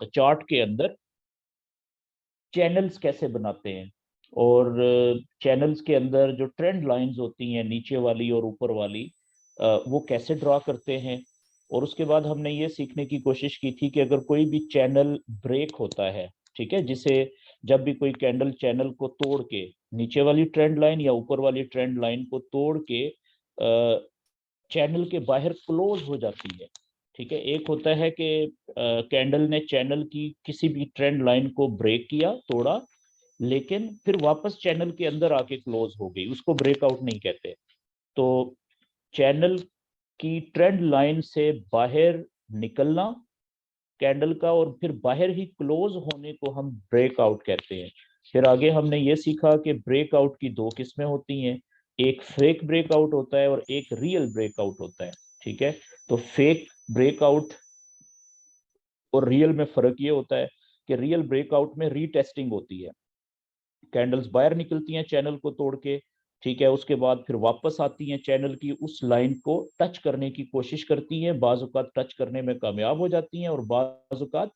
Chart के अंदर channels कैसे बनाते हैं, और चैनल्स के अंदर जो ट्रेंड लाइंस होती हैं नीचे वाली और ऊपर वाली, वो कैसे ड्रा करते हैं। और उसके बाद हमने ये सीखने की कोशिश की थी कि अगर कोई भी चैनल ब्रेक होता है, ठीक है, जिसे जब भी कोई कैंडल चैनल को तोड़ के नीचे वाली ट्रेंड लाइन या ऊपर वाली ट्रेंड लाइन को तोड़ के चैनल के बाहर क्लोज हो जाती है, ठीक है। एक होता है कि कैंडल ने चैनल की किसी भी ट्रेंड लाइन को ब्रेक किया, तोड़ा, लेकिन फिर वापस चैनल के अंदर आके क्लोज हो गई, उसको ब्रेकआउट नहीं कहते। तो चैनल की ट्रेंड लाइन से बाहर निकलना कैंडल का और फिर बाहर ही क्लोज होने को हम ब्रेकआउट कहते हैं। फिर आगे हमने ये सीखा कि ब्रेकआउट की दो किस्में होती हैं, एक फेक ब्रेकआउट होता है और एक रियल ब्रेकआउट होता है, ठीक है। तो फेक ब्रेकआउट और रियल में फर्क ये होता है कि रियल ब्रेकआउट में रीटेस्टिंग होती है, कैंडल्स बाहर निकलती हैं चैनल को तोड़ के, ठीक है, उसके बाद फिर वापस आती हैं चैनल की उस लाइन को टच करने की कोशिश करती हैं, बाज़ औक़ात टच करने में कामयाब हो जाती हैं और बाज़ औक़ात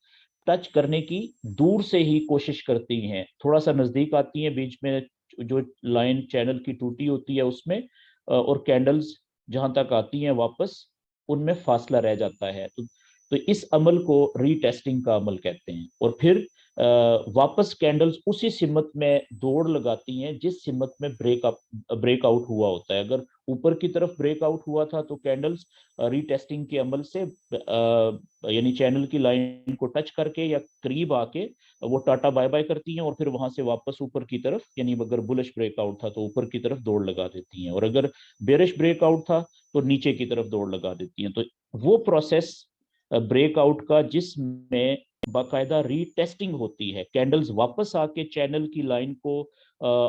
टच करने की दूर से ही कोशिश करती हैं, थोड़ा सा नज़दीक आती हैं, बीच में जो लाइन चैनल की टूटी होती है उसमें, और कैंडल्स जहां तक आती हैं वापस उनमें फासला रह जाता है। तो इस अमल को रीटेस्टिंग का अमल कहते हैं। और फिर वापस कैंडल्स उसी सिमत में दौड़ लगाती हैं जिस सिमत में ब्रेकआउट हुआ होता है। अगर ऊपर की तरफ ब्रेकआउट हुआ था तो कैंडल्स रीटेस्टिंग के अमल से यानी चैनल की लाइन को टच करके या करीब आके वो टाटा बाय बाय करती हैं और फिर वहां से वापस ऊपर की तरफ, यानी अगर बुलिश ब्रेकआउट था तो ऊपर की तरफ दौड़ लगा देती हैं, और अगर बेरिश ब्रेकआउट था तो नीचे की तरफ दौड़ लगा देती हैं। तो वो प्रोसेस ब्रेकआउट का जिसमें बाकायदा रीटेस्टिंग होती है, कैंडल्स वापस आके चैनल की लाइन को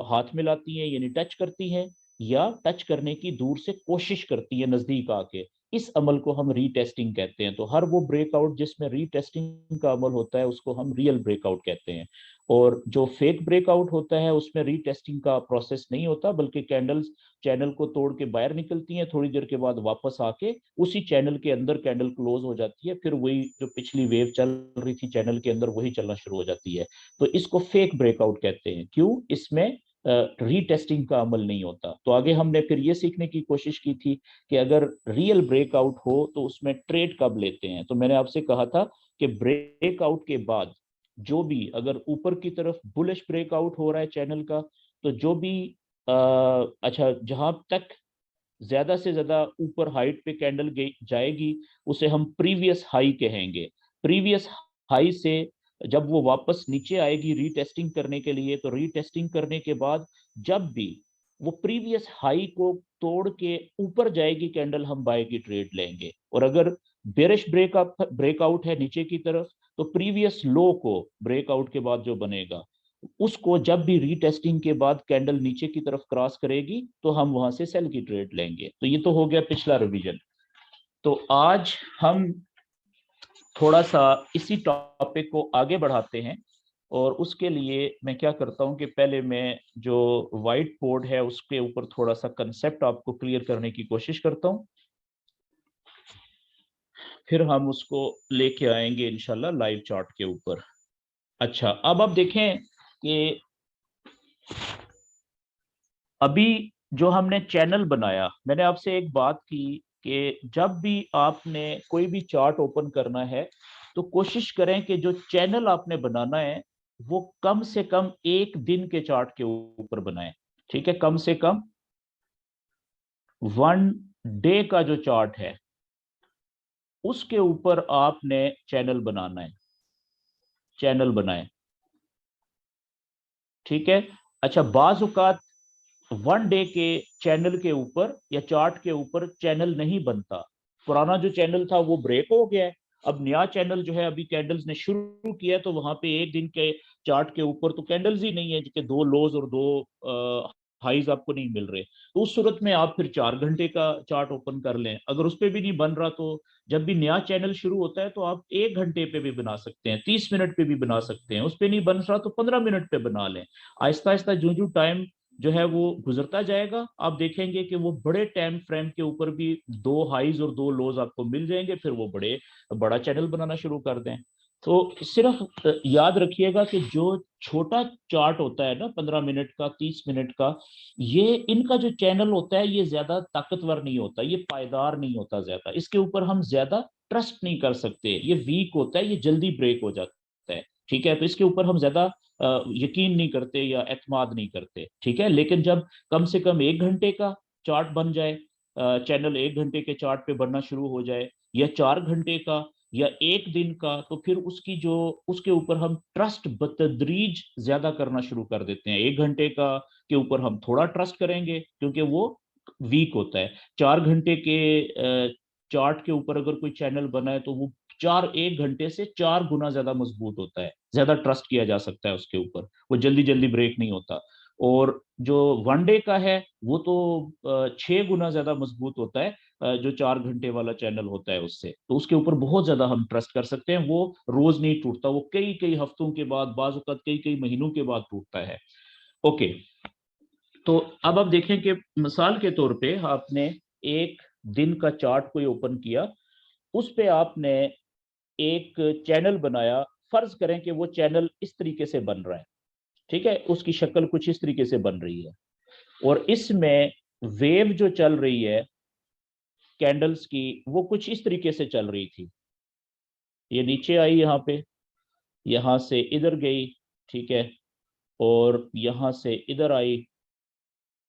हाथ मिलाती हैं यानी टच करती हैं, या टच करने की दूर से कोशिश करती है नजदीक आके, इस अमल को हम रीटेस्टिंग कहते हैं। तो हर वो ब्रेकआउट जिसमें रीटेस्टिंग का अमल होता है उसको हम रियल ब्रेकआउट कहते हैं। और जो फेक ब्रेकआउट होता है उसमें रीटेस्टिंग का प्रोसेस नहीं होता, बल्कि कैंडल्स चैनल को तोड़ के बाहर निकलती हैं, थोड़ी देर के बाद वापस आके उसी चैनल के अंदर कैंडल क्लोज हो जाती है, फिर वही जो पिछली वेव चल रही थी चैनल के अंदर वही चलना शुरू हो जाती है। तो इसको फेक ब्रेकआउट कहते हैं। क्यों? इसमें रीटेस्टिंग का अमल नहीं होता। तो आगे हमने फिर ये सीखने की कोशिश की थी कि अगर रियल ब्रेकआउट हो तो उसमें ट्रेड कब लेते हैं। तो मैंने आपसे कहा था कि ब्रेकआउट के बाद जो भी, अगर ऊपर की तरफ बुलिश ब्रेकआउट हो रहा है चैनल का, तो जो भी अच्छा, जहां तक ज्यादा से ज्यादा ऊपर हाइट पे कैंडल जाएगी उसे हम प्रीवियस हाई कहेंगे। प्रीवियस हाई से जब वो वापस नीचे आएगी रीटेस्टिंग करने के लिए, तो रीटेस्टिंग करने के बाद जब भी वो प्रीवियस हाई को तोड़ के ऊपर जाएगी कैंडल, हम बाय की ट्रेड लेंगे। और अगर बेरिश ब्रेकआउट है नीचे की तरफ, तो प्रीवियस लो को ब्रेकआउट के बाद जो बनेगा उसको जब भी रीटेस्टिंग के बाद कैंडल नीचे की तरफ क्रॉस करेगी तो हम वहां से सेल की ट्रेड लेंगे। तो ये तो हो गया पिछला रिवीजन। तो आज हम थोड़ा सा इसी टॉपिक को आगे बढ़ाते हैं, और उसके लिए मैं क्या करता हूं कि पहले मैं जो व्हाइट बोर्ड है उसके ऊपर थोड़ा सा कंसेप्ट आपको क्लियर करने की कोशिश करता हूं, फिर हम उसको लेके आएंगे इंशाल्लाह लाइव चार्ट के ऊपर। अच्छा, अब आप देखें कि अभी जो हमने चैनल बनाया, मैंने आपसे एक बात की कि जब भी आपने कोई भी चार्ट ओपन करना है तो कोशिश करें कि जो चैनल आपने बनाना है वो कम से कम एक दिन के चार्ट के ऊपर बनाएं, ठीक है। कम से कम 1 डे का जो चार्ट है उसके ऊपर आपने चैनल बनाना है, चैनल बनाएं, ठीक है। अच्छा, बाज औकात 1 डे के चैनल के ऊपर या चार्ट के ऊपर चैनल नहीं बनता। पुराना जो चैनल था वो ब्रेक हो गया है, अब नया चैनल जो है अभी कैंडल्स ने शुरू किया है, तो वहां पे एक दिन के चार्ट के ऊपर तो कैंडल्स ही नहीं है, जिसके 2 लोज और 2 हाईज आपको नहीं मिल रहे। तो उस सूरत में आप फिर 4 घंटे का चार्ट ओपन कर लें। अगर उस पर भी नहीं बन रहा तो जब भी नया चैनल शुरू होता है तो आप 1 घंटे पे भी बना सकते हैं, 30 मिनट पे भी बना सकते हैं। उस पर नहीं बन रहा तो 15 मिनट पे बना लें। आहिस्ता आहिस्ता जो जो टाइम जो है वो गुजरता जाएगा, आप देखेंगे कि वो बड़े टाइम फ्रेम के ऊपर भी 2 हाईज और 2 लोज आपको मिल जाएंगे, फिर वो बड़ा चैनल बनाना शुरू कर दें। तो सिर्फ याद रखिएगा कि जो छोटा चार्ट होता है ना, 15 मिनट का, 30 मिनट का, ये इनका जो चैनल होता है ये ज्यादा ताकतवर नहीं होता, ये पायदार नहीं होता, ज्यादा इसके ऊपर हम ज्यादा ट्रस्ट नहीं कर सकते, ये वीक होता है, ये जल्दी ब्रेक हो जाता है। ठीक है, तो इसके ऊपर हम ज्यादा यकीन नहीं करते या एतमाद नहीं करते। ठीक है, लेकिन जब कम से कम 1 घंटे का चार्ट बन जाए, चैनल 1 घंटे के चार्ट पे बनना शुरू हो जाए, या 4 घंटे का, या एक दिन का, तो फिर उसकी जो उसके ऊपर हम ट्रस्ट बतदरीज ज्यादा करना शुरू कर देते हैं। 1 घंटे का के ऊपर हम थोड़ा ट्रस्ट करेंगे क्योंकि वो वीक होता है। 4 घंटे के चार्ट के ऊपर अगर कोई चैनल बना है तो वो 1 घंटे से 4 गुना ज्यादा मजबूत होता है, ज्यादा ट्रस्ट किया जा सकता है उसके ऊपर, वो जल्दी जल्दी ब्रेक नहीं होता। और जो 1 डे का है वो तो 6 गुना ज्यादा मजबूत होता है, जो 4 घंटे वाला चैनल होता है उससे, तो उसके ऊपर बहुत ज्यादा हम ट्रस्ट कर सकते हैं। वो रोज नहीं टूटता, वो कई कई हफ्तों के बाद, बाज औक़ात कई कई महीनों के बाद टूटता है। ओके, तो अब आप देखें कि मिसाल के तौर पे आपने एक दिन का चार्ट कोई ओपन किया, उस पे आपने एक चैनल बनाया। फर्ज करें कि वो चैनल इस तरीके से बन रहा है, ठीक है, उसकी शक्ल कुछ इस तरीके से बन रही है, और इसमें वेव जो चल रही है कैंडल्स की, वो कुछ इस तरीके से चल रही थी। ये नीचे आई यहाँ पे, यहाँ से इधर गई, ठीक है, और यहाँ से इधर आई,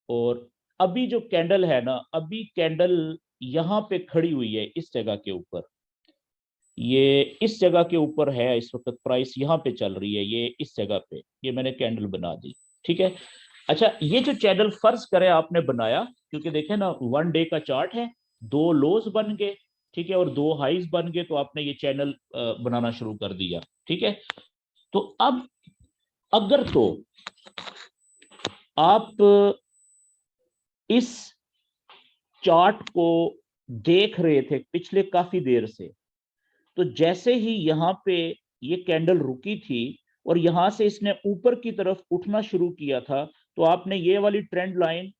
और अभी जो कैंडल है ना, अभी कैंडल यहाँ पे खड़ी हुई है इस जगह के ऊपर, ये इस जगह के ऊपर है इस वक्त, प्राइस यहाँ पे चल रही है, ये इस जगह पे, ये मैंने कैंडल बना दी। ठीक है, अच्छा, ये जो चैनल फर्ज करें आपने बनाया, क्योंकि देखें ना 1 डे का चार्ट है, 2 लोज बन गए, ठीक है, और 2 हाइज बन गए, तो आपने ये चैनल बनाना शुरू कर दिया। ठीक है, तो अब अगर तो आप इस चार्ट को देख रहे थे पिछले काफी देर से, तो जैसे ही यहाँ पे ये कैंडल रुकी थी और यहां से इसने ऊपर की तरफ उठना शुरू किया था, तो आपने ये वाली ट्रेंड लाइन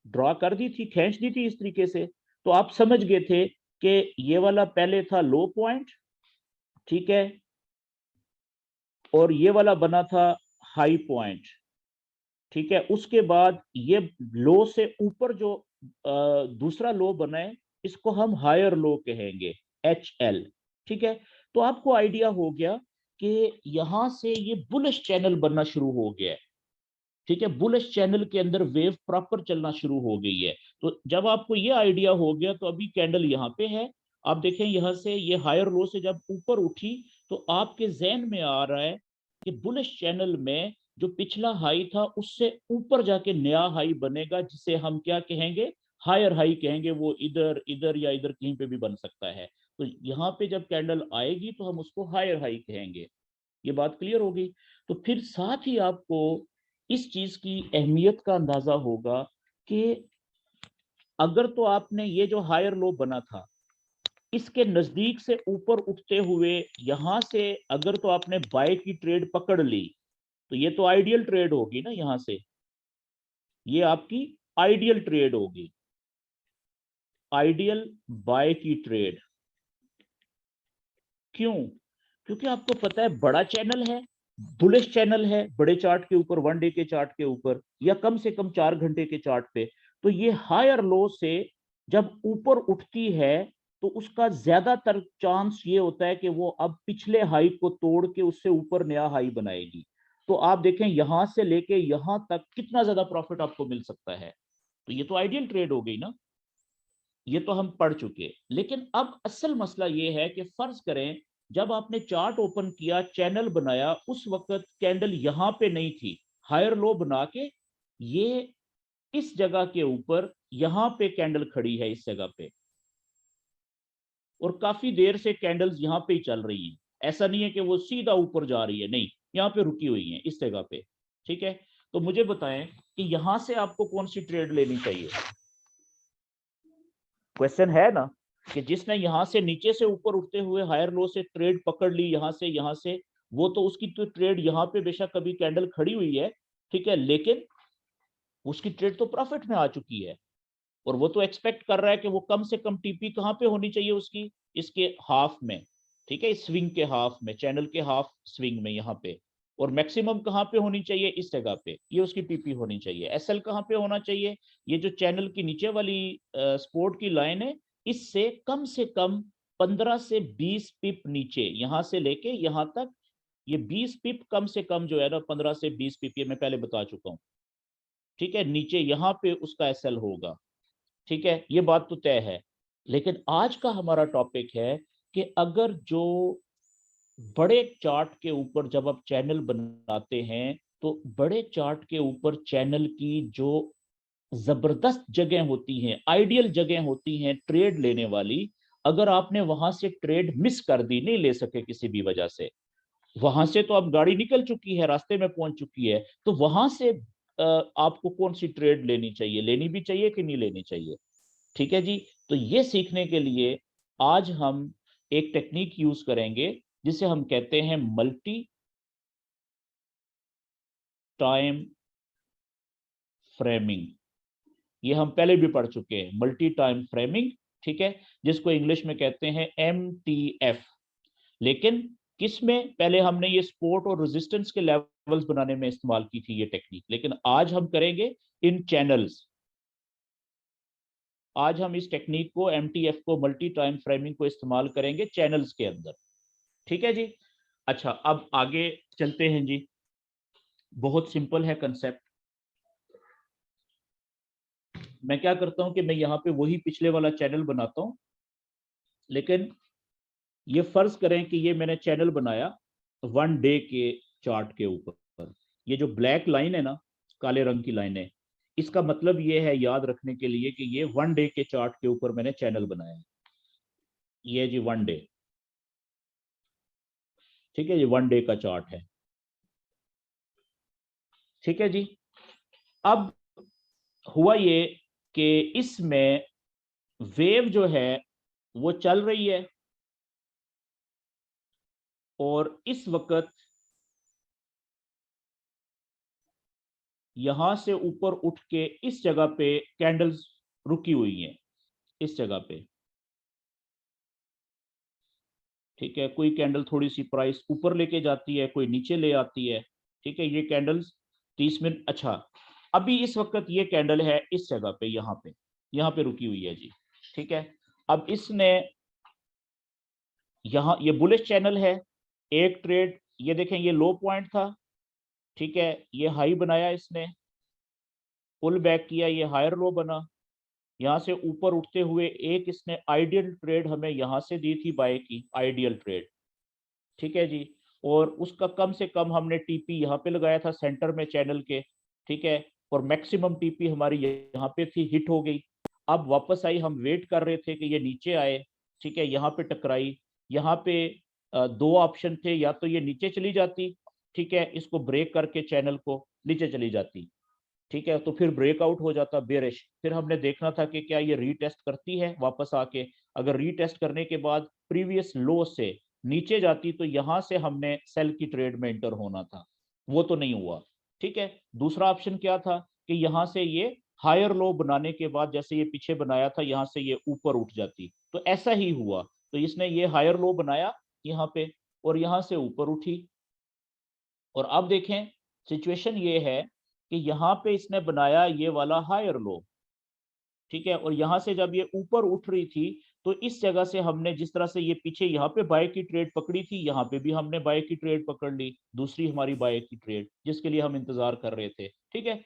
ड्रॉ कर दी थी, खींच दी थी इस तरीके से, तो आप समझ गए थे कि ये वाला पहले था लो पॉइंट, ठीक है, और ये वाला बना था हाई पॉइंट। ठीक है, उसके बाद ये लो से ऊपर जो दूसरा लो बना है, इसको हम हायर लो कहेंगे, HL। ठीक है, तो आपको आइडिया हो गया कि यहां से ये बुलिश चैनल बनना शुरू हो गया है। ठीक है, बुलिश चैनल के अंदर वेव प्रॉपर चलना शुरू हो गई है। तो जब आपको ये आइडिया हो गया, तो अभी कैंडल यहाँ पे है, आप देखें यहां से ये हायर लो से जब ऊपर उठी, तो आपके जहन में आ रहा है कि बुलिश चैनल में जो पिछला हाई था उससे ऊपर जाके नया हाई बनेगा, जिसे हम क्या कहेंगे, हायर हाई कहेंगे। वो इधर इधर या इधर कहीं पे भी बन सकता है। तो यहाँ पे जब कैंडल आएगी तो हम उसको हायर हाई कहेंगे। ये बात क्लियर होगी। तो फिर साथ ही आपको इस चीज की अहमियत का अंदाजा होगा कि अगर तो आपने ये जो हायर लो बना था, इसके नजदीक से ऊपर उठते हुए यहां से अगर तो आपने बाय की ट्रेड पकड़ ली, तो ये तो आइडियल ट्रेड होगी ना, यहां से ये आपकी आइडियल ट्रेड होगी, आइडियल बाय की ट्रेड। क्यों? क्योंकि आपको पता है बड़ा चैनल है, बुलिश चैनल है, बड़े चार्ट के ऊपर, 1 डे के चार्ट के ऊपर, या कम से कम 4 घंटे के चार्ट पे, तो ये हायर लो से जब ऊपर उठती है, तो उसका ज्यादातर चांस ये होता है कि वो अब पिछले हाई को तोड़ के उससे ऊपर नया हाई बनाएगी। तो आप देखें यहां से लेके यहां तक कितना ज्यादा प्रॉफिट आपको मिल सकता है। तो ये तो आइडियल ट्रेड हो गई ना, ये तो हम पढ़ चुके। लेकिन अब असल मसला ये है कि फर्ज करें जब आपने चार्ट ओपन किया, चैनल बनाया, उस वक्त कैंडल यहां पे नहीं थी, हायर लो बना के ये इस जगह के ऊपर यहां पे कैंडल खड़ी है इस जगह पे, और काफी देर से कैंडल्स यहां पे ही चल रही हैं। ऐसा नहीं है कि वो सीधा ऊपर जा रही है, नहीं, यहाँ पे रुकी हुई है इस जगह पे। ठीक है, तो मुझे बताएं कि यहां से आपको कौन सी ट्रेड लेनी चाहिए। क्वेश्चन है ना, कि जिसने यहां से नीचे से ऊपर उठते हुए हायर लो से ट्रेड पकड़ ली, यहां से, वो तो उसकी तो ट्रेड यहां पे बेशक कभी कैंडल खड़ी हुई है, ठीक है, लेकिन उसकी ट्रेड तो प्रॉफिट में आ चुकी है, और वो तो एक्सपेक्ट कर रहा है कि वो कम से कम टीपी कहां पे होनी चाहिए उसकी, इसके हाफ में। ठीक है, इस स्विंग के हाफ में, चैनल के हाफ स्विंग में यहाँ पे, और मैक्सिमम कहाँ पे होनी चाहिए, इस जगह पे, ये उसकी टीपी होनी चाहिए। एसएल कहाँ पे होना चाहिए, ये जो चैनल की नीचे वाली स्पोर्ट की लाइन है, इससे कम से कम 15 से 20 पिप नीचे, यहां से लेके यहां तक, ये 20 पिप कम से कम जो है ना, 15 से 20 पिप, ये मैं पहले बता चुका हूँ। ठीक है, नीचे यहाँ पे उसका एसएल होगा। ठीक है, ये बात तो तय है। लेकिन आज का हमारा टॉपिक है कि अगर जो बड़े चार्ट के ऊपर जब आप चैनल बनाते हैं, तो बड़े चार्ट के ऊपर चैनल की जो जबरदस्त जगह होती हैं, आइडियल जगह होती हैं ट्रेड लेने वाली, अगर आपने वहां से ट्रेड मिस कर दी, नहीं ले सके किसी भी वजह से, वहां से तो अब गाड़ी निकल चुकी है, रास्ते में पहुंच चुकी है, तो वहां से आपको कौन सी ट्रेड लेनी चाहिए, लेनी भी चाहिए कि नहीं लेनी चाहिए। ठीक है जी, तो ये सीखने के लिए आज हम एक टेक्निक यूज करेंगे जिसे हम कहते हैं मल्टी टाइम फ्रेमिंग। ये हम पहले भी पढ़ चुके हैं, मल्टी टाइम फ्रेमिंग। ठीक है, जिसको इंग्लिश में कहते हैं MTF। लेकिन किस में, पहले हमने ये सपोर्ट और रेजिस्टेंस के लेवल्स बनाने में इस्तेमाल की थी ये टेक्निक, लेकिन आज हम करेंगे इन चैनल्स। आज हम इस टेक्निक को, MTF को, मल्टी टाइम फ्रेमिंग को इस्तेमाल करेंगे चैनल्स के अंदर। ठीक है जी। अच्छा, अब आगे चलते हैं जी। बहुत सिंपल है कंसेप्ट। मैं क्या करता हूं कि मैं यहाँ पे वही पिछले वाला चैनल बनाता हूं, लेकिन ये फर्ज करें कि ये मैंने चैनल बनाया 1 डे के चार्ट के ऊपर। ये जो ब्लैक लाइन है ना, काले रंग की लाइन है, इसका मतलब ये है याद रखने के लिए कि ये 1 डे के चार्ट के ऊपर मैंने चैनल बनाया है। ये जी 1 डे। ठीक है, ये 1 डे का चार्ट है। ठीक है जी। अब हुआ ये कि इसमें वेव जो है वो चल रही है, और इस वक्त यहां से ऊपर उठ के इस जगह पे कैंडल्स रुकी हुई हैं, इस जगह पे। ठीक है, कोई कैंडल थोड़ी सी प्राइस ऊपर लेके जाती है, कोई नीचे ले आती है। ठीक है, ये कैंडल्स 30 मिनट। अच्छा, अभी इस वक्त ये कैंडल है इस जगह पे, यहाँ पे रुकी हुई है जी। ठीक है, अब इसने यहाँ, ये बुलिश चैनल है, एक ट्रेड, ये देखें ये लो पॉइंट था। ठीक है, ये हाई बनाया इसने, पुल बैक किया, ये हायर लो बना, यहाँ से ऊपर उठते हुए एक इसने आइडियल ट्रेड हमें यहाँ से दी थी, बाय की आइडियल ट्रेड। ठीक है जी, और उसका कम से कम हमने टीपी यहाँ पे लगाया था सेंटर में चैनल के। ठीक है, और मैक्सिमम टीपी हमारी यहाँ पे थी, हिट हो गई। अब वापस आई, हम वेट कर रहे थे कि ये नीचे आए। ठीक है, यहाँ पे टकराई, यहाँ पे दो ऑप्शन थे, या तो ये नीचे चली जाती, ठीक है, इसको ब्रेक करके चैनल को नीचे चली जाती। ठीक है, तो फिर ब्रेकआउट हो जाता बेरिश। फिर हमने देखना था कि क्या ये रीटेस्ट करती है वापस आके। अगर रीटेस्ट करने के बाद प्रीवियस लो से नीचे जाती, तो यहां से हमने सेल की ट्रेड में एंटर होना था, वो तो नहीं हुआ। ठीक है, दूसरा ऑप्शन क्या था कि यहां से ये हायर लो बनाने के बाद, जैसे ये पीछे बनाया था, यहां से ये ऊपर उठ जाती, तो ऐसा ही हुआ। तो इसने ये हायर लो बनाया यहाँ पे, और यहां से ऊपर उठी। और अब देखें, सिचुएशन ये है कि यहाँ पे इसने बनाया ये वाला हायर लो। ठीक है, और यहां से जब ये ऊपर उठ रही थी, तो इस जगह से हमने, जिस तरह से ये पीछे यहाँ पे बाय की ट्रेड पकड़ी थी, यहाँ पे भी हमने बाय की ट्रेड पकड़ ली, दूसरी हमारी बाय की ट्रेड जिसके लिए हम इंतजार कर रहे थे। ठीक है,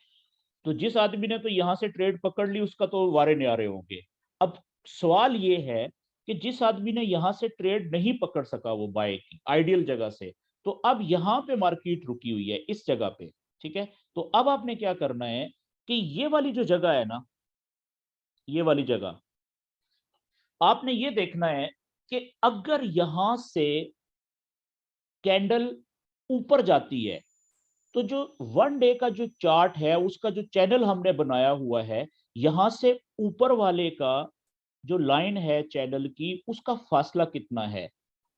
तो जिस आदमी ने तो यहाँ से ट्रेड पकड़ ली, उसका तो वारे न्यारे होंगे। अब सवाल ये है कि जिस आदमी ने यहाँ से ट्रेड नहीं पकड़ सका, वो बाय की आइडियल जगह से, तो अब यहाँ पे मार्केट रुकी हुई है इस जगह पे। ठीक है, तो अब आपने क्या करना है कि ये वाली जो जगह है ना, ये वाली जगह, आपने ये देखना है कि अगर यहां से कैंडल ऊपर जाती है, तो जो 1 डे का जो चार्ट है, उसका जो चैनल हमने बनाया हुआ है, यहां से ऊपर वाले का जो लाइन है चैनल की, उसका फासला कितना है।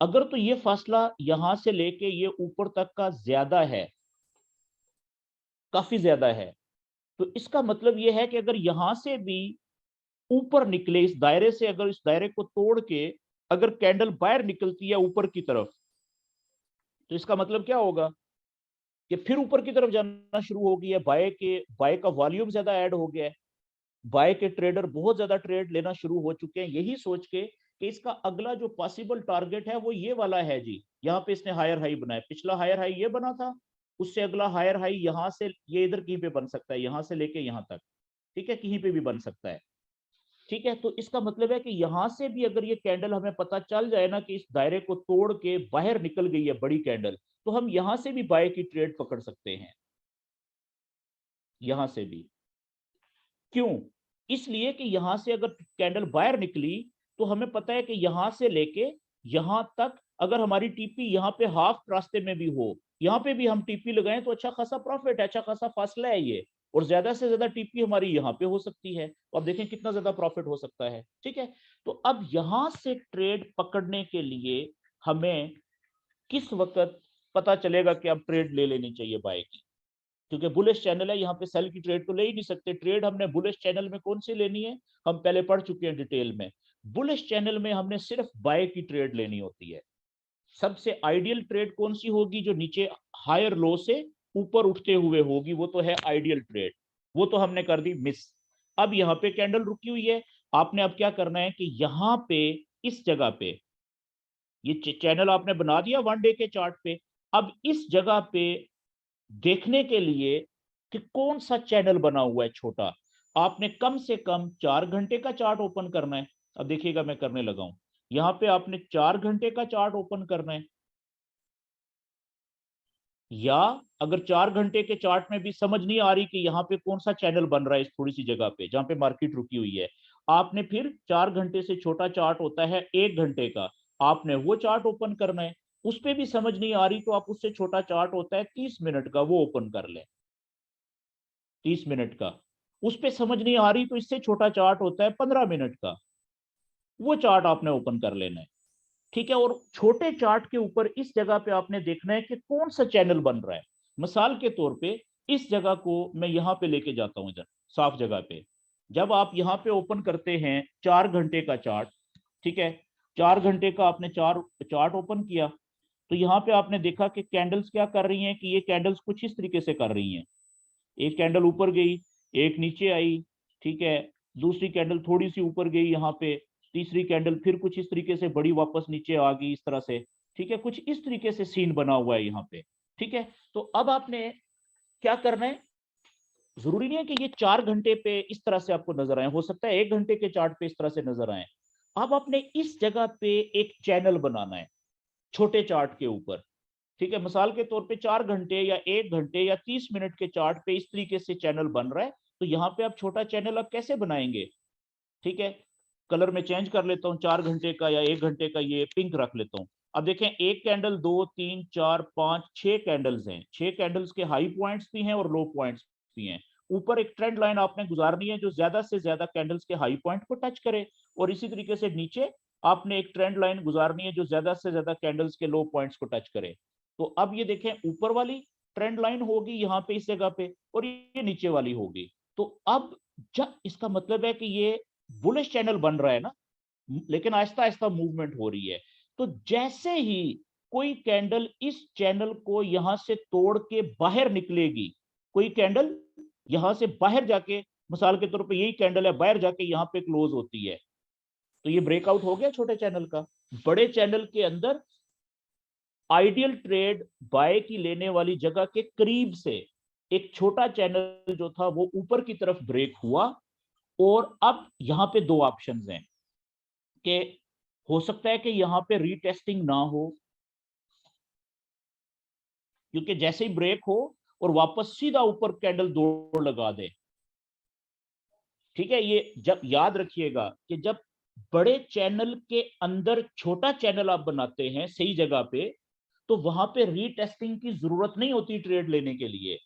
अगर तो ये फासला यहां से लेके ये ऊपर तक का ज्यादा है, काफी ज्यादा है, तो इसका मतलब ये है कि अगर यहां से भी ऊपर निकले, इस दायरे से, अगर इस दायरे को तोड़ के अगर कैंडल बाहर निकलती है ऊपर की तरफ, तो इसका मतलब क्या होगा कि फिर ऊपर की तरफ जाना शुरू हो गई है, बाय का वॉल्यूम ज्यादा ऐड हो गया है, बाय के ट्रेडर बहुत ज्यादा ट्रेड लेना शुरू हो चुके हैं, यही सोच के कि इसका अगला जो पॉसिबल टारगेट है वो ये वाला है जी। यहाँ पे इसने हायर हाई बनाया, पिछला हायर हाई ये बना था, उससे अगला हायर हाई यहाँ से ये इधर कहीं पे बन सकता है, यहाँ से लेके यहाँ तक, ठीक है, कहीं पे भी बन सकता है, ठीक है। तो इसका मतलब है कि यहां से भी अगर ये कैंडल हमें पता चल जाए ना कि इस दायरे को तोड़ के बाहर निकल गई है बड़ी कैंडल, तो हम यहां से भी बाय की ट्रेड पकड़ सकते हैं, यहां से भी। क्यों? इसलिए कि यहां से अगर कैंडल बाहर निकली तो हमें पता है कि यहां से लेके यहां तक अगर हमारी टीपी यहाँ पे हाफ रास्ते में भी हो, यहाँ पे भी हम टीपी लगाएं तो अच्छा खासा प्रॉफिट है, अच्छा खासा फासला है ये, और ज्यादा से ज्यादा टीपी हमारी यहाँ पे हो सकती है, तो अब देखें कितना ज्यादा प्रॉफिट हो सकता है, ठीक है। तो अब यहां से ट्रेड पकड़ने के लिए हमें किस वक्त पता चलेगा कि अब ट्रेड ले लेनी चाहिए बाय की, क्योंकि बुलिश चैनल है, यहाँ पे सेल की ट्रेड तो ले ही नहीं सकते। ट्रेड हमने बुलिश चैनल में कौन सी लेनी है, हम पहले पढ़ चुके हैं डिटेल में। बुलिश चैनल में हमने सिर्फ बाय की ट्रेड लेनी होती है। सबसे आइडियल ट्रेड कौन सी होगी, जो नीचे हायर लो से ऊपर उठते हुए होगी, वो तो है आइडियल ट्रेड, वो तो हमने कर दी मिस। अब यहाँ पे कैंडल रुकी हुई है, आपने अब क्या करना है कि यहाँ पे इस जगह पे ये चैनल आपने बना दिया वन डे के चार्ट पे। अब इस जगह पे देखने के लिए कि कौन सा चैनल बना हुआ है छोटा, आपने कम से कम 4 घंटे का चार्ट ओपन करना है। अब देखिएगा मैं करने लगा हूं, यहां पे आपने 4 घंटे का चार्ट ओपन करना है, या अगर 4 घंटे के चार्ट में भी समझ नहीं आ रही कि यहाँ पे कौन सा चैनल बन रहा है इस थोड़ी सी जगह पे जहां पे मार्केट रुकी हुई है, आपने फिर 4 घंटे से छोटा चार्ट होता है 1 घंटे का, आपने वो चार्ट ओपन करना है। उस पर भी समझ नहीं आ रही तो आप उससे छोटा चार्ट होता है 30 मिनट का, वो ओपन कर लें, 30 मिनट का। उस पर समझ नहीं आ रही तो इससे छोटा चार्ट होता है 15 मिनट का, वो चार्ट आपने ओपन कर लेना है, ठीक है। और छोटे चार्ट के ऊपर इस जगह पे आपने देखना है कि कौन सा चैनल बन रहा है। मिसाल के तौर पे इस जगह को मैं यहां पे लेके जाता हूं, इधर साफ जगह पे। जब आप यहाँ पे ओपन करते हैं 4 घंटे का चार्ट, ठीक है, 4 घंटे का आपने चार्ट ओपन किया, तो यहाँ पे आपने देखा कि कैंडल्स क्या कर रही हैं, कि ये कैंडल्स कुछ इस तरीके से कर रही हैं। एक कैंडल ऊपर गई, एक नीचे आई, ठीक है, दूसरी कैंडल थोड़ी सी ऊपर गई यहाँ पे, तीसरी कैंडल फिर कुछ इस तरीके से बड़ी वापस नीचे आ गई इस तरह से, ठीक है, कुछ इस तरीके से सीन बना हुआ है यहाँ पे, ठीक है। तो अब आपने क्या करना है, जरूरी नहीं है कि ये 4 घंटे पे इस तरह से आपको नजर आए, हो सकता है 1 घंटे के चार्ट पे इस तरह से नजर आए। अब आपने इस जगह पे एक चैनल बनाना है छोटे चार्ट के ऊपर, ठीक है। मिसाल के तौर पे 4 घंटे या 1 घंटे या 30 मिनट के चार्ट पे इस तरीके से चैनल बन रहा है, तो यहाँ पे आप छोटा चैनल अब कैसे बनाएंगे, ठीक है। कलर में चेंज कर लेता हूँ, 4 घंटे का या 1 घंटे का ये पिंक रख लेता हूँ। अब देखें, एक कैंडल, दो, तीन, चार, पांच, 6 कैंडल्स हैं, 6 कैंडल्स के हाई पॉइंट्स भी हैं और लो पॉइंट्स भी हैं। ऊपर एक ट्रेंड लाइन आपने गुजारनी है जो ज्यादा से ज्यादा कैंडल्स के हाई पॉइंट को टच करे, और इसी तरीके से नीचे आपने एक ट्रेंड लाइन गुजारनी है जो ज्यादा से ज्यादा कैंडल्स के लो पॉइंट्स को टच करे। तो अब ये देखें, ऊपर वाली ट्रेंड लाइन होगी यहाँ पे इस जगह पे, और ये नीचे वाली होगी। तो अब जब इसका मतलब है कि ये बुलिश चैनल बन रहा है ना, लेकिन आहिस्ता आहिस्ता मूवमेंट हो रही है। तो जैसे ही कोई कैंडल इस चैनल को यहां से तोड़ के बाहर निकलेगी, कोई कैंडल यहां से बाहर जाके, मिसाल के तौर पे यही कैंडल है, बाहर जाके यहां पे क्लोज होती है, तो ये ब्रेकआउट हो गया छोटे चैनल का। बड़े चैनल के अंदर आइडियल ट्रेड बाय की लेने वाली जगह के करीब से एक छोटा चैनल जो था वो ऊपर की तरफ ब्रेक हुआ, और अब यहां पे दो ऑप्शंस हैं कि हो सकता है कि यहां पे रीटेस्टिंग ना हो, क्योंकि जैसे ही ब्रेक हो और वापस सीधा ऊपर कैंडल दौड़ लगा दे, ठीक है। ये जब याद रखिएगा कि जब बड़े चैनल के अंदर छोटा चैनल आप बनाते हैं सही जगह पे, तो वहां पे रीटेस्टिंग की जरूरत नहीं होती ट्रेड लेने के लिए।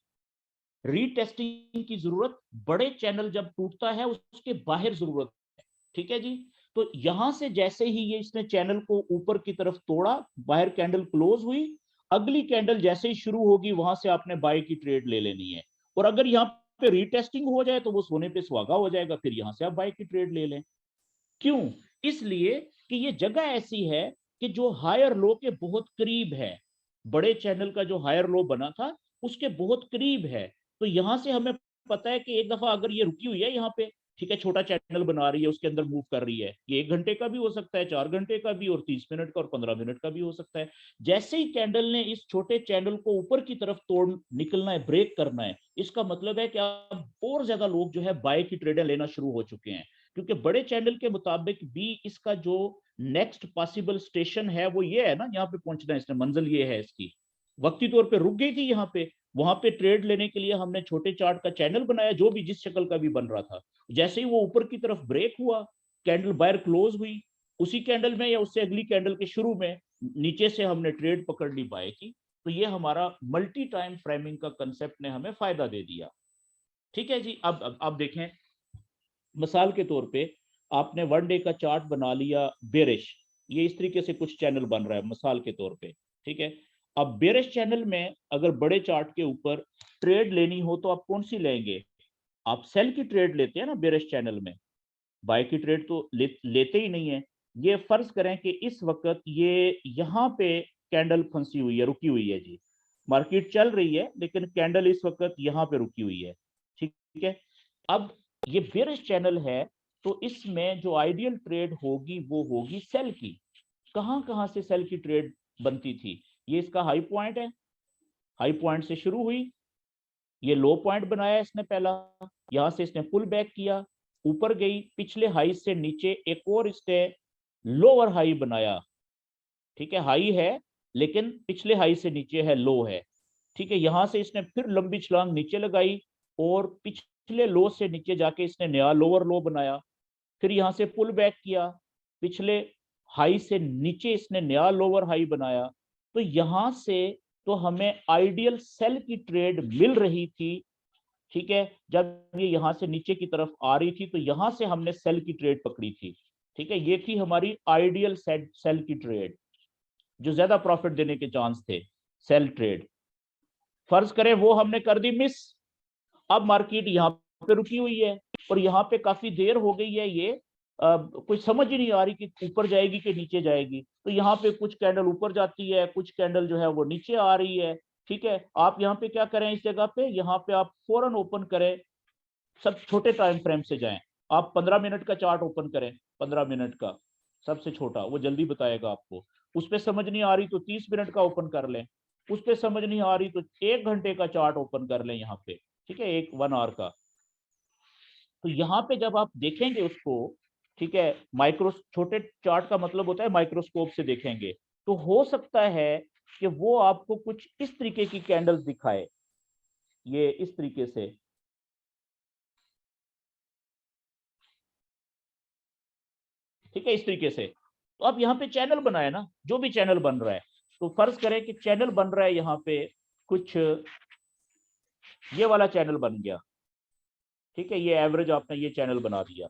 रीटेस्टिंग की जरूरत बड़े चैनल जब टूटता है उसके बाहर जरूरत है, ठीक है जी। तो यहां से जैसे ही ये इसने चैनल को ऊपर की तरफ तोड़ा, बाहर कैंडल क्लोज हुई, अगली कैंडल जैसे ही शुरू होगी वहां से आपने बाय की ट्रेड ले लेनी है। और अगर यहाँ पे रीटेस्टिंग हो जाए तो वो सोने पे सुहागा हो जाएगा, फिर यहां से आप बाय की ट्रेड ले लें। क्यों? इसलिए कि ये जगह ऐसी है कि जो हायर लो के बहुत करीब है, बड़े चैनल का जो हायर लो बना था उसके बहुत करीब है। तो यहां से हमें पता है कि एक दफा अगर ये रुकी हुई है यहाँ पे, ठीक है, छोटा चैनल बना रही है, उसके अंदर मूव कर रही है, ये 1 घंटे का भी हो सकता है, 4 घंटे का भी, और 30 मिनट का और 15 मिनट का भी हो सकता है। जैसे ही कैंडल ने इस छोटे चैनल को ऊपर की तरफ तोड़ निकलना है, ब्रेक करना है, इसका मतलब है कि अब और ज्यादा लोग जो है बाय की ट्रेडें लेना शुरू हो चुके हैं, क्योंकि बड़े चैनल के मुताबिक भी इसका जो नेक्स्ट पॉसिबल स्टेशन है वो ये है ना, यहाँ पे पहुंचना है इसने, मंजिल ये है इसकी। वक्ती तौर पे रुक गई थी यहाँ पे, वहां पे ट्रेड लेने के लिए हमने छोटे चार्ट का चैनल बनाया, जो भी जिस शक्ल का भी बन रहा था। जैसे ही वो ऊपर की तरफ ब्रेक हुआ, कैंडल बायर क्लोज हुई, उसी कैंडल में या उससे अगली कैंडल के शुरू में नीचे से हमने ट्रेड पकड़ ली बाय की। तो ये हमारा मल्टी टाइम फ्रेमिंग का कंसेप्ट ने हमें फायदा दे दिया। ठीक है जी। अब देखें, मिसाल के तौर पे आपने 1 डे का चार्ट बना लिया बेरिश, ये इस तरीके से कुछ चैनल बन रहा है मिसाल के तौर पे, ठीक है। अब बेरिश चैनल में अगर बड़े चार्ट के ऊपर ट्रेड लेनी हो तो आप कौन सी लेंगे? आप सेल की ट्रेड लेते हैं ना बेरिश चैनल में, बाय की ट्रेड तो लेते ही नहीं है। ये फर्ज करें कि इस वक्त ये यहाँ पे कैंडल फंसी हुई है, रुकी हुई है जी, मार्केट चल रही है लेकिन कैंडल इस वक्त यहाँ पे रुकी हुई है, ठीक है। अब ये बेरिश चैनल है, तो इसमें जो आइडियल ट्रेड होगी वो होगी सेल की। कहां कहां से सेल की ट्रेड बनती थी? ये इसका हाई पॉइंट है, हाई पॉइंट से शुरू हुई, ये लो पॉइंट बनाया इसने पहला, यहां से इसने पुल बैक किया, ऊपर गई, पिछले हाई से नीचे एक और इसने लोअर हाई बनाया, ठीक है, हाई है लेकिन पिछले हाई से नीचे है, लो है, ठीक है। यहां से इसने फिर लंबी छलांग नीचे लगाई और पिछले लो से नीचे जाके इसने नया लोअर लो बनाया, फिर यहां से पुल बैक किया, पिछले हाई से नीचे इसने नया लोअर हाई बनाया। तो यहां से तो हमें आइडियल सेल की ट्रेड मिल रही थी, ठीक है। जब ये यहां से नीचे की तरफ आ रही थी तो यहां से हमने सेल की ट्रेड पकड़ी थी, ठीक है। ये थी हमारी आइडियल सेल की ट्रेड, जो ज्यादा प्रॉफिट देने के चांस थे, सेल ट्रेड। फर्ज करें वो हमने कर दी मिस, अब मार्केट यहाँ पे रुकी हुई है और यहाँ पे काफी देर हो गई है, ये कुछ समझ ही नहीं आ रही कि ऊपर जाएगी कि नीचे जाएगी। तो यहाँ पे कुछ कैंडल ऊपर जाती है, कुछ कैंडल जो है वो नीचे आ रही है, ठीक है। आप यहाँ पे क्या करें, इस जगह पे यहाँ पे आप फौरन ओपन करें, सब छोटे टाइम फ्रेम से जाएं, आप 15 मिनट का चार्ट ओपन करें, 15 मिनट का सबसे छोटा, वो जल्दी बताएगा आपको। उस पर समझ नहीं आ रही तो 30 मिनट का ओपन कर लें, उस पर समझ नहीं आ रही तो 1 घंटे का चार्ट ओपन कर लें यहाँ पे, ठीक है, 1 आवर का। तो यहाँ पे जब आप देखेंगे उसको, ठीक है, माइक्रो छोटे चार्ट का मतलब होता है माइक्रोस्कोप से देखेंगे, तो हो सकता है कि वो आपको कुछ इस तरीके की कैंडल्स दिखाए, ये इस तरीके से, ठीक है, इस तरीके से। तो अब यहाँ पे चैनल बनाए ना, जो भी चैनल बन रहा है, तो फर्ज करें कि चैनल बन रहा है यहाँ पे कुछ ये वाला चैनल बन गया, ठीक है, ये एवरेज आपने ये चैनल बना दिया।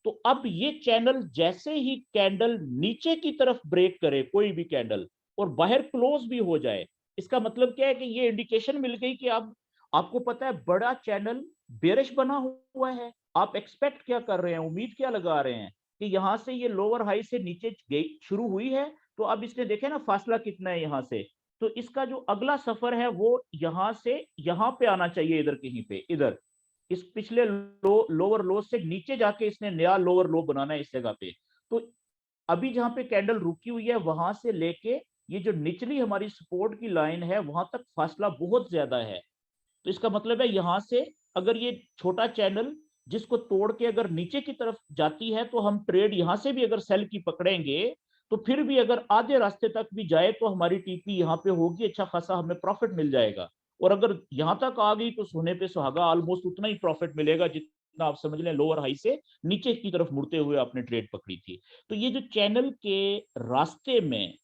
तो अब ये चैनल जैसे ही कैंडल नीचे की तरफ ब्रेक करे, कोई भी कैंडल, और बाहर क्लोज भी हो जाए, इसका मतलब क्या है कि ये इंडिकेशन मिल गई कि अब आपको पता है बड़ा चैनल बेरिश बना हुआ है। आप एक्सपेक्ट क्या कर रहे हैं, उम्मीद क्या लगा रहे हैं कि यहां से ये लोअर हाई से नीचे गई शुरू हुई है, तो अब इसने देखे ना फासला कितना है यहां से, तो इसका जो अगला सफर है वो यहां से यहां पे आना चाहिए, इधर कहीं पे, इधर इस पिछले लोअर लो से नीचे जाके इसने नया लोअर लो बनाना है इस जगह पे। तो अभी जहां पे कैंडल रुकी हुई है वहां से लेके ये जो निचली हमारी सपोर्ट की लाइन है वहां तक फासला बहुत ज्यादा है। तो इसका मतलब है यहां से अगर ये छोटा चैनल जिसको तोड़ के अगर नीचे की तरफ जाती है तो हम ट्रेड यहां से भी अगर सेल की पकड़ेंगे, तो फिर भी अगर आधे रास्ते तक भी जाए तो हमारी टीपी यहाँ पे होगी, अच्छा खासा हमें प्रॉफिट मिल जाएगा। और अगर यहां तक आ गई तो सोने पे सुहागा, ऑलमोस्ट उतना ही प्रॉफिट मिलेगा जितना आप समझ लें लोअर हाई से नीचे की तरफ मुड़ते हुए आपने ट्रेड पकड़ी थी। तो ये जो चैनल के रास्ते में,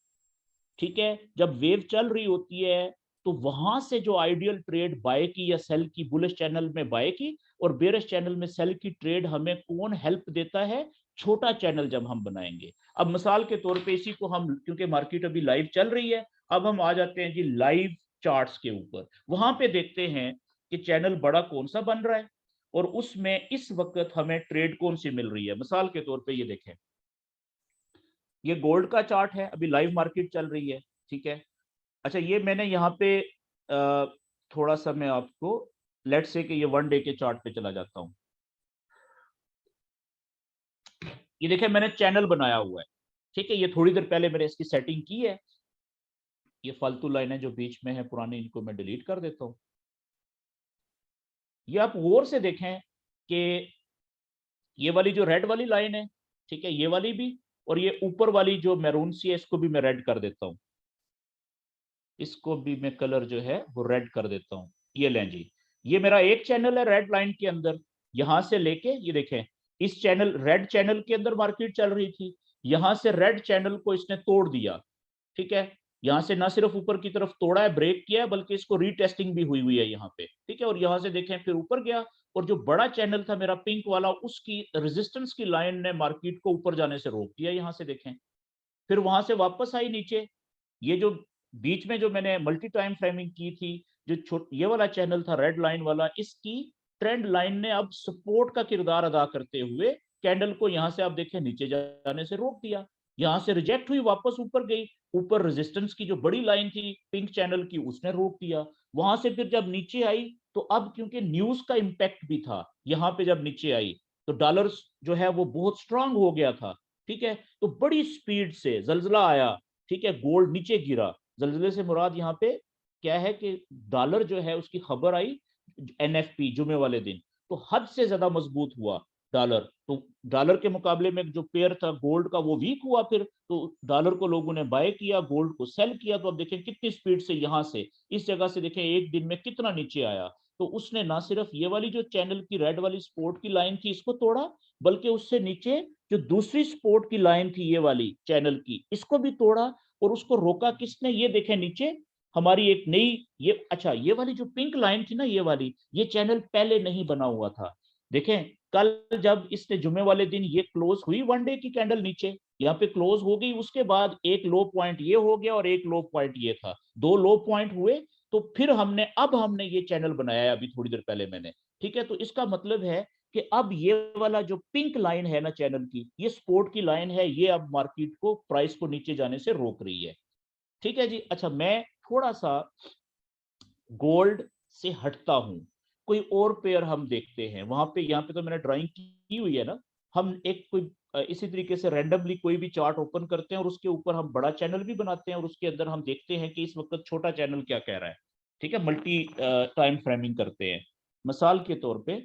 ठीक है, जब वेव चल रही होती है तो वहां से जो आइडियल ट्रेड बाय की या सेल की, बुलिश चैनल में बाय की और बेरिश चैनल में सेल की ट्रेड हमें कौन हेल्प देता है? छोटा चैनल जब हम बनाएंगे। अब मिसाल के तौर पे इसी को हम, क्योंकि मार्केट अभी लाइव चल रही है, अब हम आ जाते हैं जी लाइव चार्ट्स के ऊपर, वहां पे देखते हैं कि चैनल बड़ा कौन सा बन रहा है और उसमें इस वक्त हमें ट्रेड कौन सी मिल रही है। मिसाल के तौर पे ये देखें, ये गोल्ड का चार्ट है, अभी लाइव मार्केट चल रही है, ठीक है। अच्छा, ये मैंने यहाँ पे थोड़ा सा मैं आपको लेट्स से कि ये 1 डे के चार्ट पे चला जाता हूँ। ये देखिए मैंने चैनल बनाया हुआ है, ठीक है। ये थोड़ी देर पहले मैंने इसकी सेटिंग की है। ये फालतू लाइनें जो बीच में है पुरानी, इनको मैं डिलीट कर देता हूँ। ये आप गौर से देखें कि ये वाली जो रेड वाली लाइन है, ठीक है, ये वाली भी, और ये ऊपर वाली जो मैरून सी है, इसको भी मैं रेड कर देता हूँ। इसको भी मैं कलर जो है वो रेड कर देता हूँ। ये लें जी, ये मेरा एक चैनल है रेड लाइन के अंदर। यहां से लेके ये देखें, इस चैनल रेड चैनल के अंदर मार्केट चल रही थी, यहां से रेड चैनल को इसने तोड़ दिया, ठीक है। यहां से ना सिर्फ ऊपर की तरफ तोड़ा है, ब्रेक किया है, बल्कि इसको रीटेस्टिंग भी हुई हुई है यहाँ पे, ठीक है। और यहां से देखें फिर ऊपर गया, और जो बड़ा चैनल था मेरा पिंक वाला, उसकी रेजिस्टेंस की लाइन ने मार्केट को ऊपर जाने से रोक दिया, यहां से देखें। फिर वहां से वापस आई नीचे। ये जो बीच में जो मैंने मल्टी टाइम फ्रेमिंग की थी, जो ये वाला चैनल था रेड लाइन वाला, इसकी ट्रेंड लाइन ने अब सपोर्ट का किरदार अदा करते हुए कैंडल को यहां से आप देखें नीचे जाने से रोक दिया। यहां से रिजेक्ट हुई, वापस ऊपर गई, ऊपर रेजिस्टेंस की जो बड़ी लाइन थी पिंक चैनल की, उसने रोक दिया। वहां से फिर जब नीचे आई, तो अब क्योंकि न्यूज का इंपैक्ट भी था, यहां पे जब नीचे आई तो डॉलर जो है वो बहुत स्ट्रांग हो गया था, ठीक है। तो बड़ी स्पीड से जलजला आया, ठीक है, गोल्ड नीचे गिरा। जलजले से मुराद यहाँ पे क्या है कि डॉलर जो है उसकी खबर आई एनएफपी जुमे वाले दिन, तो हद से ज्यादा मजबूत हुआ डॉलर। तो डॉलर के मुकाबले में जो पेयर था गोल्ड का वो वीक हुआ, फिर तो डॉलर को लोगों ने बाय किया, गोल्ड को सेल किया। तो अब देखें कितनी स्पीड से यहां से इस जगह से देखें एक दिन में कितना नीचे आया। तो उसने ना सिर्फ ये वाली जो चैनल की रेड वाली सपोर्ट की लाइन थी इसको तोड़ा, बल्कि उससे नीचे जो दूसरी सपोर्ट की लाइन थी ये वाली चैनल की, इसको भी तोड़ा। और उसको रोका किसने, ये देखें नीचे हमारी एक नई, ये अच्छा ये वाली जो पिंक लाइन थी ना, ये वाली, ये चैनल पहले नहीं बना हुआ था। देखें कल जब इसने जुमे वाले दिन ये क्लोज हुई 1 डे की कैंडल नीचे, यहाँ पे क्लोज हो गई, उसके बाद एक लो पॉइंट ये हो गया और एक लो पॉइंट ये था, 2 लो पॉइंट हुए। तो फिर हमने ये चैनल बनाया है अभी थोड़ी देर पहले मैंने, ठीक है। तो इसका मतलब है कि अब ये वाला जो पिंक लाइन है ना चैनल की, ये सपोर्ट की लाइन है, ये अब मार्केट को प्राइस को नीचे जाने से रोक रही है, ठीक है जी। अच्छा, मैं थोड़ा सा गोल्ड से हटता हूं, कोई और पेयर हम देखते हैं। वहां पे यहाँ पे तो मैंने ड्राइंग की हुई है ना, हम एक कोई इसी तरीके से रैंडमली कोई भी चार्ट ओपन करते हैं और उसके ऊपर हम बड़ा चैनल भी बनाते हैं और उसके अंदर हम देखते हैं कि इस वक्त छोटा चैनल क्या कह रहा है, ठीक है। मल्टी टाइम फ्रेमिंग करते हैं मिसाल के तौर पे।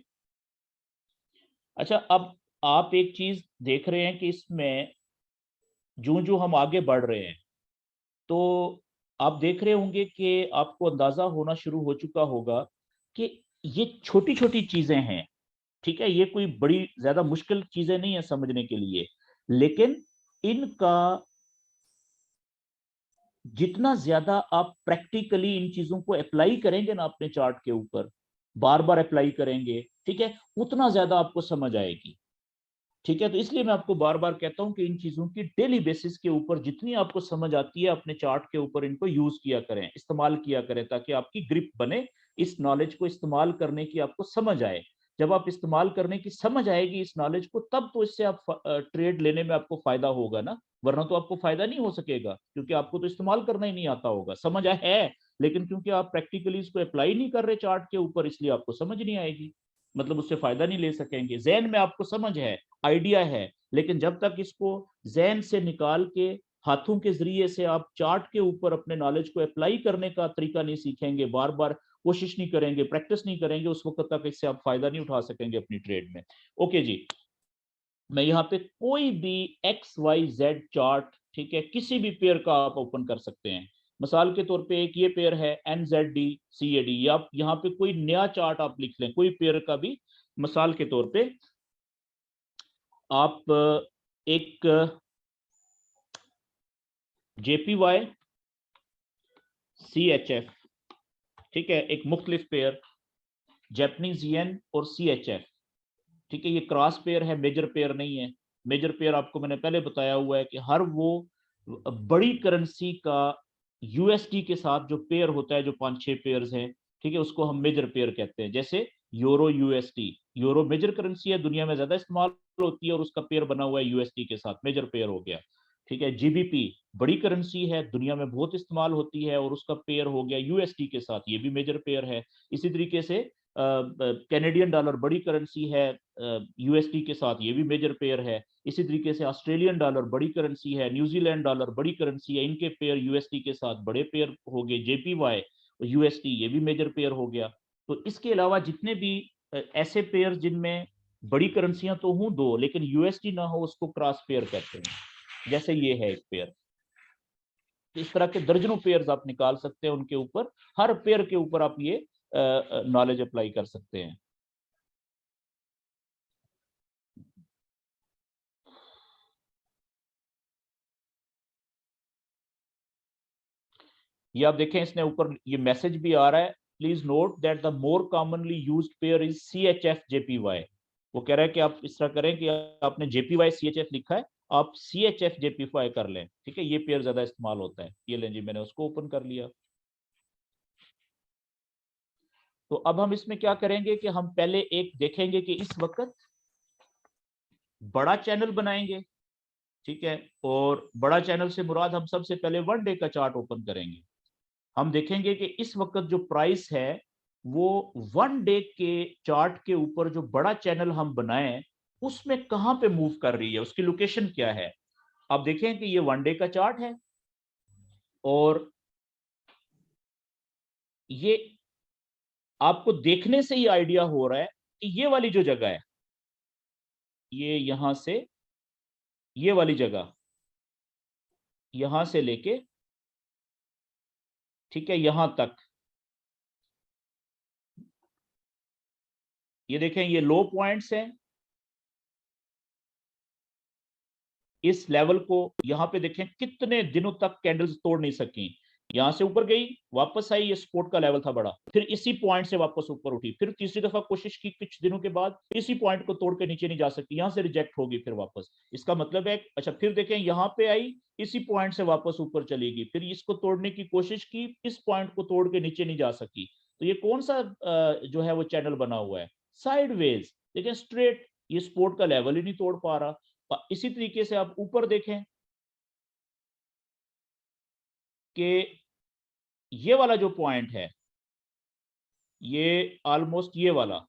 अच्छा, अब आप एक चीज देख रहे हैं कि इसमें जो जो हम आगे बढ़ रहे हैं, तो आप देख रहे होंगे कि आपको अंदाजा होना शुरू हो चुका होगा कि ये छोटी छोटी चीजें हैं, ठीक है। ये कोई बड़ी ज्यादा मुश्किल चीजें नहीं है समझने के लिए, लेकिन इनका जितना ज्यादा आप प्रैक्टिकली इन चीजों को अप्लाई करेंगे ना अपने चार्ट के ऊपर, बार बार अप्लाई करेंगे, ठीक है, उतना ज्यादा आपको समझ आएगी, ठीक है। तो इसलिए मैं आपको बार बार कहता हूं कि इन चीजों की डेली बेसिस के ऊपर जितनी आपको समझ आती है अपने चार्ट के ऊपर इनको यूज किया करें, इस्तेमाल किया करें, ताकि आपकी ग्रिप बने, इस नॉलेज को इस्तेमाल करने की आपको समझ आए। जब आप इस्तेमाल करने की समझ आएगी इस नॉलेज को, तब तो इससे आप ट्रेड लेने में आपको फायदा होगा ना, वरना तो आपको फायदा नहीं हो सकेगा, क्योंकि आपको तो इस्तेमाल करना ही नहीं आता होगा। समझ है, लेकिन क्योंकि आप प्रैक्टिकली इसको अप्लाई नहीं कर रहे चार्ट के ऊपर, इसलिए आपको समझ नहीं आएगी, मतलब उससे फायदा नहीं ले सकेंगे। जहन में आपको समझ है, आइडिया है, लेकिन जब तक इसको जहन से निकाल के हाथों के जरिए से आप चार्ट के ऊपर अपने नॉलेज को अप्लाई करने का तरीका नहीं सीखेंगे, बार बार कोशिश नहीं करेंगे, प्रैक्टिस नहीं करेंगे, उस वक्त तक इससे आप फायदा नहीं उठा सकेंगे अपनी ट्रेड में। ओके जी, मैं यहाँ पे कोई भी एक्स वाई जेड चार्ट, ठीक है, किसी भी पेयर का आप ओपन कर सकते हैं। मिसाल के तौर पे एक ये पेयर है NZD CAD, या आप यहाँ पे कोई नया चार्ट आप लिख लें कोई पेयर का भी। मिसाल के तौर पे आप एक JPY CHF, ठीक है, एक मुख्तलिफ पेयर जैपनीज येन और CHF, ठीक है। ये क्रॉस पेयर है, मेजर पेयर नहीं है। मेजर पेयर आपको मैंने पहले बताया हुआ है कि हर वो बड़ी करेंसी का USD के साथ जो पेयर होता है, जो 5-6 पेयर्स हैं, ठीक है, उसको हम मेजर पेयर कहते हैं। जैसे euro USD, euro major currency है, दुनिया में ज्यादा इस्तेमाल होती है, और उसका पेयर बना हुआ है USD के साथ, मेजर पेयर हो गया, ठीक है। GBP बड़ी करेंसी है, दुनिया में बहुत इस्तेमाल होती है, और उसका पेयर हो गया USD के साथ, ये भी मेजर पेयर है। इसी तरीके से कैनेडियन डॉलर बड़ी करेंसी है, USD के साथ, ये भी मेजर पेयर है। इसी तरीके से ऑस्ट्रेलियन डॉलर बड़ी करेंसी है, न्यूजीलैंड डॉलर बड़ी करेंसी है, इनके पेयर USD के साथ बड़े पेयर हो गए। JPY USD ये भी मेजर पेयर हो गया। तो इसके अलावा जितने भी ऐसे पेयर जिनमें बड़ी करेंसियां तो हों दो, लेकिन USD ना हो, उसको क्रॉस पेयर कहते हैं। जैसे ये है एक पेयर, इस तरह के दर्जनों पेयर्स आप निकाल सकते हैं उनके ऊपर। हर पेयर के ऊपर आप ये नॉलेज अप्लाई कर सकते हैं। ये आप देखें, इसने ऊपर ये मैसेज भी आ रहा है, please note that the more commonly used pair is CHF JPY। वो कह रहा है कि आप इस तरह करें कि आपने JPY CHF लिखा है, आप CHF JPY कर लें, ठीक है। ये पेयर ज्यादा इस्तेमाल होता है। ये लें जी, मैंने उसको ओपन कर लिया। तो अब हम इसमें क्या करेंगे कि हम पहले एक देखेंगे कि इस वक्त बड़ा चैनल बनाएंगे, ठीक है। और बड़ा चैनल से मुराद हम सबसे पहले 1 डे का चार्ट ओपन करेंगे। हम देखेंगे कि इस वक्त जो प्राइस है वो 1 डे के चार्ट के ऊपर जो बड़ा चैनल हम बनाए उसमें कहां पे मूव कर रही है, उसकी लोकेशन क्या है। आप देखें कि ये 1 डे का चार्ट है, और ये आपको देखने से ही आइडिया हो रहा है कि ये वाली जो जगह है, ये यहां से ये वाली जगह, यहां से लेके, ठीक है, यहां तक, ये देखें, ये लो पॉइंट्स हैं। इस लेवल को यहां पे देखें कितने दिनों तक कैंडल्स तोड़ नहीं सकी। यहां से ऊपर गई, वापस आई, ये सपोर्ट का लेवल था बड़ा, फिर इसी पॉइंट से वापस ऊपर उठी, फिर तीसरी दफा कोशिश की कुछ दिनों के बाद, इसी पॉइंट को तोड़ के नीचे नहीं जा सकती, यहां से रिजेक्ट होगी फिर वापस। इसका मतलब है, अच्छा फिर देखें, यहां पे आई, इसी पॉइंट से वापस ऊपर चलेगी, फिर इसको तोड़ने की कोशिश की, इस पॉइंट को तोड़ के नीचे नहीं जा सकी। तो ये कौन सा जो है वो चैनल बना हुआ है, साइडवेज। देखें स्ट्रेट, ये सपोर्ट का लेवल ही नहीं तोड़ पा रहा। इसी तरीके से आप ऊपर देखें कि ये वाला जो पॉइंट है, ये ऑलमोस्ट ये वाला,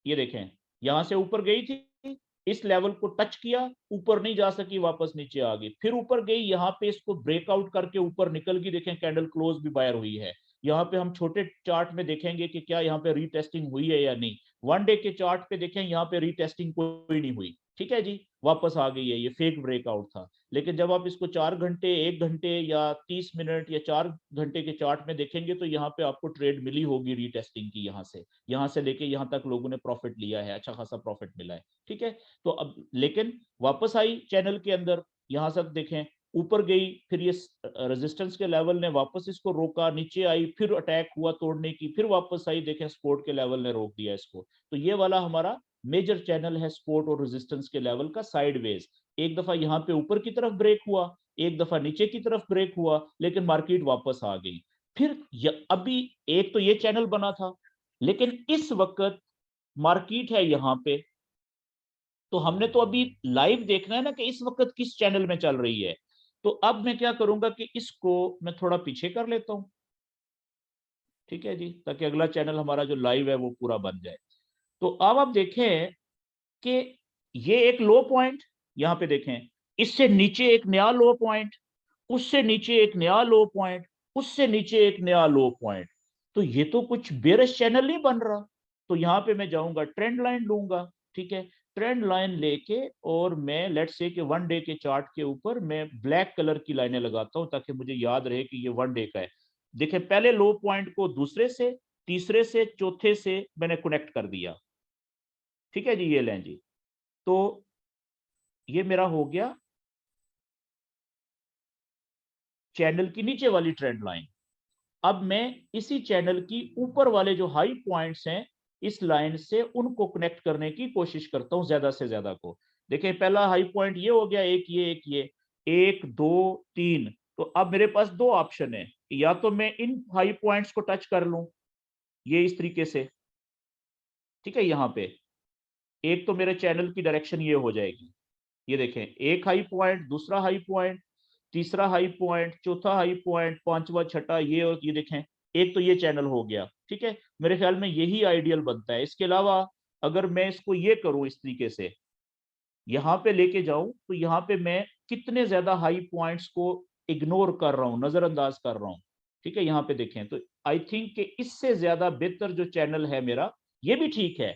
ये देखें, यहां से ऊपर गई थी, इस लेवल को टच किया, ऊपर नहीं जा सकी, वापस नीचे आ गई, फिर ऊपर गई, यहां पे इसको ब्रेकआउट करके ऊपर निकल गई। देखें कैंडल क्लोज भी बायर हुई है। यहाँ पे हम छोटे चार्ट में देखेंगे कि क्या यहाँ पे रीटेस्टिंग हुई है या नहीं। 1 डे के चार्ट पे देखें, यहाँ पे रीटेस्टिंग कोई नहीं हुई, ठीक है जी, वापस आ गई है, ये फेक ब्रेकआउट था। लेकिन जब आप इसको 4 घंटे, 1 घंटे या 30 मिनट या 4 घंटे के चार्ट में देखेंगे, तो यहाँ पे आपको ट्रेड मिली होगी रीटेस्टिंग की। यहाँ से लेके यहाँ तक लोगों ने प्रॉफिट लिया है, अच्छा खासा प्रॉफिट मिला है, ठीक है। तो अब लेकिन वापस आई चैनल के अंदर, यहां से देखें ऊपर गई, फिर ये रेजिस्टेंस के लेवल ने वापस इसको रोका, नीचे आई, फिर अटैक हुआ तोड़ने की, फिर वापस आई, देखें सपोर्ट के लेवल ने रोक दिया इसको। तो ये वाला हमारा मेजर चैनल है सपोर्ट और रेजिस्टेंस के लेवल का, साइडवेज। एक दफा यहाँ पे ऊपर की तरफ ब्रेक हुआ, एक दफा नीचे की तरफ ब्रेक हुआ, लेकिन मार्केट वापस आ गई। फिर अभी एक तो ये चैनल बना था, लेकिन इस वक्त मार्केट है यहाँ पे, तो हमने तो अभी लाइव देखना है ना कि इस वक्त किस चैनल में चल रही है। तो अब मैं क्या करूंगा कि इसको मैं थोड़ा पीछे कर लेता हूं, ठीक है जी, ताकि अगला चैनल हमारा जो लाइव है वो पूरा बन जाए। तो अब आप देखें कि ये एक लो पॉइंट, यहां पे देखें, इससे नीचे एक नया लो पॉइंट, उससे नीचे एक नया लो पॉइंट, उससे नीचे एक नया लो पॉइंट। तो ये तो कुछ बेरिश चैनल नहीं बन रहा। तो यहां पे मैं जाऊंगा, ट्रेंड लाइन लूंगा, ठीक है। ट्रेंड लाइन लेके, और मैं लेट्स से कि 1 डे के चार्ट के ऊपर मैं ब्लैक कलर की लाइनें लगाता हूं, ताकि मुझे याद रहे कि ये 1 डे का है। देखिए पहले लो पॉइंट को दूसरे से, तीसरे से, चौथे से मैंने कनेक्ट कर दिया, ठीक है जी। ये लें जी, तो ये मेरा हो गया चैनल की नीचे वाली ट्रेंड लाइन। अब मैं इसी चैनल की ऊपर वाले जो हाई पॉइंट्स हैं, इस लाइन से उनको कनेक्ट करने की कोशिश करता हूं, ज्यादा से ज्यादा को। देखिए पहला हाई पॉइंट ये हो गया, एक ये, एक ये, 1 2 3। तो अब मेरे पास दो ऑप्शन है, या तो मैं इन हाई पॉइंट्स को टच कर लूं, ये इस तरीके से, ठीक है। यहां पे एक तो मेरे चैनल की डायरेक्शन ये हो जाएगी, ये देखें, एक हाई पॉइंट, दूसरा हाई पॉइंट, तीसरा हाई पॉइंट, चौथा हाई पॉइंट, पांचवा, छठा, ये और ये देखें, एक तो ये चैनल हो गया। ठीक है, मेरे ख्याल में यही आइडियल बनता है। इसके अलावा अगर मैं इसको ये करूं, इस तरीके से यहाँ पे लेके जाऊं, तो यहाँ पे मैं कितने ज्यादा हाई पॉइंट्स को इग्नोर कर रहा हूं, नजरअंदाज कर रहा हूं। ठीक है, यहाँ पे देखें तो आई थिंक कि इससे ज्यादा बेहतर जो चैनल है मेरा, ये भी ठीक है।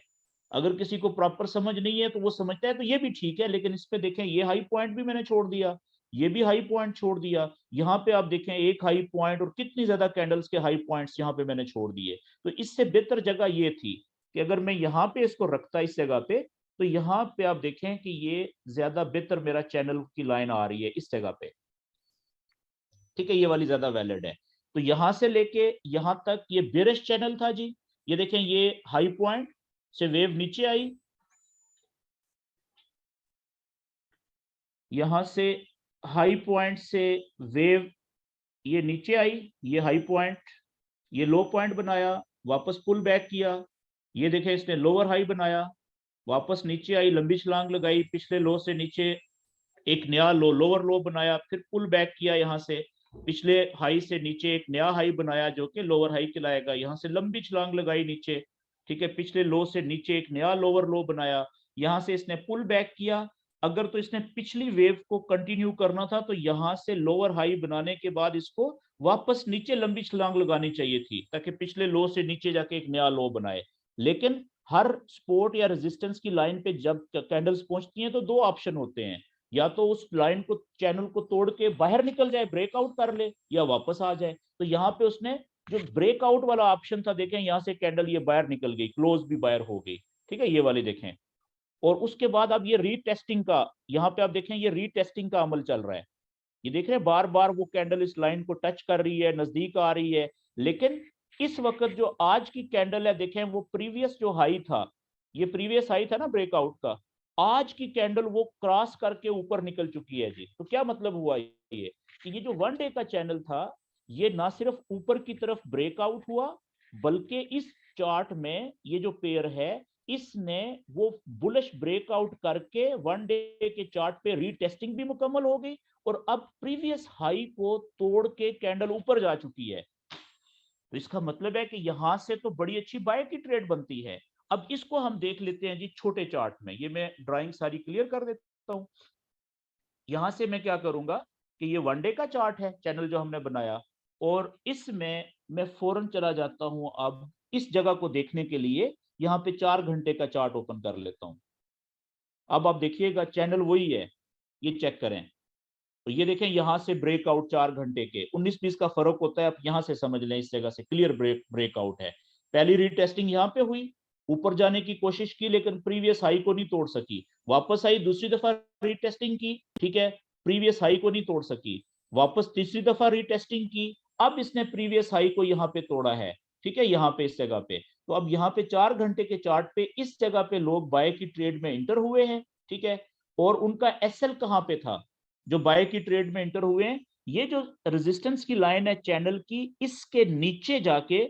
अगर किसी को प्रॉपर समझ नहीं है तो वो समझता है तो ये भी ठीक है, लेकिन इस पे देखें, ये हाई पॉइंट भी मैंने छोड़ दिया, ये भी हाई पॉइंट छोड़ दिया। यहाँ पे आप देखें, एक हाई पॉइंट और कितनी ज्यादा कैंडल्स के हाई पॉइंट्स यहाँ पे मैंने छोड़ दिए। तो इससे बेहतर जगह ये थी कि अगर मैं यहाँ पे इसको रखता इस जगह पे, तो यहाँ पे आप देखें कि ये ज्यादा बेहतर मेरा चैनल की लाइन आ रही है इस जगह पे। ठीक है, ये वाली ज्यादा वैलिड है। तो यहां से लेके यहां तक ये बेरिश चैनल था जी। ये देखें, ये हाई पॉइंट से वेव नीचे आई, यहां से हाई पॉइंट से वेव ये नीचे आई, ये हाई पॉइंट, ये लो पॉइंट बनाया, वापस पुल बैक किया। ये देखें, इसने लोअर हाई बनाया, वापस नीचे आई, लंबी छलांग लगाई, पिछले लो से नीचे एक नया लो, लोअर लो बनाया, फिर पुल बैक किया, यहाँ से पिछले हाई से नीचे एक नया हाई बनाया जो कि लोअर हाई कहलाएगा, यहाँ से लंबी छलांग लगाई नीचे। ठीक है, पिछले लो से नीचे एक नया लोअर लो बनाया, यहाँ से इसने पुल बैक किया। अगर तो इसने पिछली वेव को कंटिन्यू करना था तो यहाँ से लोअर हाई बनाने के बाद इसको वापस नीचे लंबी छलांग लगानी चाहिए थी, ताकि पिछले लो से नीचे जाके एक नया लो बनाए। लेकिन हर सपोर्ट या रेजिस्टेंस की लाइन पे जब कैंडल्स पहुंचती हैं तो दो ऑप्शन होते हैं, या तो उस लाइन को, चैनल को तोड़ के बाहर निकल जाए, ब्रेकआउट कर ले, या वापस आ जाए। तो यहाँ पे उसने जो ब्रेकआउट वाला ऑप्शन था, देखें यहाँ से कैंडल ये बाहर निकल गई, क्लोज भी बाहर हो गई। ठीक है, ये वाली देखें। और उसके बाद अब ये रीटेस्टिंग का, यहाँ पे आप देखें, ये रीटेस्टिंग का अमल चल रहा है। ये देख रहे हैं, बार बार वो कैंडल इस लाइन को टच कर रही है, नजदीक आ रही है। लेकिन इस वक्त जो आज की कैंडल है, देखें वो प्रीवियस जो हाई था, ये प्रीवियस हाई था ना ब्रेकआउट का, आज की कैंडल वो क्रॉस करके ऊपर निकल चुकी है जी। तो क्या मतलब हुआ ये कि ये जो वन डे का चैनल था, ये ना सिर्फ ऊपर की तरफ ब्रेकआउट हुआ, बल्कि इस चार्ट में ये जो पेयर है, इसने वो बुलिश ब्रेकआउट करके वन डे के चार्ट पे रीटेस्टिंग भी मुकम्मल हो गई, और अब प्रीवियस हाई को तोड़ के कैंडल ऊपर जा चुकी है। तो इसका मतलब है कि यहां से तो बड़ी अच्छी बाय की ट्रेड बनती है। अब इसको हम देख लेते हैं जी छोटे चार्ट में। ये मैं ड्राइंग सारी क्लियर कर देता हूं। यहां से मैं क्या करूंगा कि ये वन डे का चार्ट है, चैनल जो हमने बनाया, और इसमें मैं फौरन चला जाता हूं अब इस जगह को देखने के लिए। यहाँ पे 4 घंटे का चार्ट ओपन कर लेता हूं। अब आप देखिएगा, चैनल वही है, ये चेक करें। तो ये देखें, यहां से ब्रेकआउट 4 घंटे के 19-20 का फर्क होता है, आप यहां से समझ लें, इस जगह से क्लियर ब्रेकआउट है। पहली रीटेस्टिंग यहां पे हुई, ऊपर जाने की कोशिश की, लेकिन प्रीवियस हाई को नहीं तोड़ सकी, वापस आई, दूसरी दफा रीटेस्टिंग की, ठीक है, प्रीवियस हाई को नहीं तोड़ सकी, वापस तीसरी दफा रीटेस्टिंग की, अब इसने प्रीवियस हाई को यहाँ पे तोड़ा है। ठीक है, यहाँ पे इस जगह पे, तो अब यहाँ पे 4 घंटे के चार्ट पे इस जगह पे लोग बाय की ट्रेड में इंटर हुए हैं। ठीक है, और उनका एसएल कहाँ पे था जो बाय की ट्रेड में इंटर हुए हैं? ये जो रेजिस्टेंस की लाइन है चैनल की, इसके नीचे जाके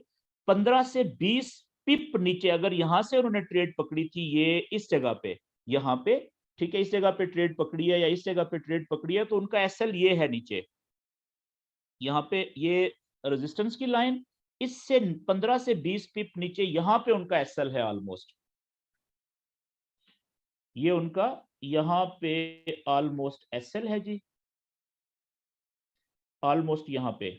15 से 20 पिप नीचे, अगर यहां से उन्होंने ट्रेड पकड़ी थी, ये इस जगह पे, यहाँ पे, ठीक है, इस जगह पे ट्रेड पकड़ी है या इस जगह पे ट्रेड पकड़ी है, तो उनका एसएल ये है नीचे, यहाँ पे ये रेजिस्टेंस की लाइन, इससे 15 से 20 पिप नीचे यहाँ पे उनका एसएल है ऑलमोस्ट। ये उनका यहाँ पे ऑलमोस्ट एसएल है जी, ऑलमोस्ट यहाँ पे।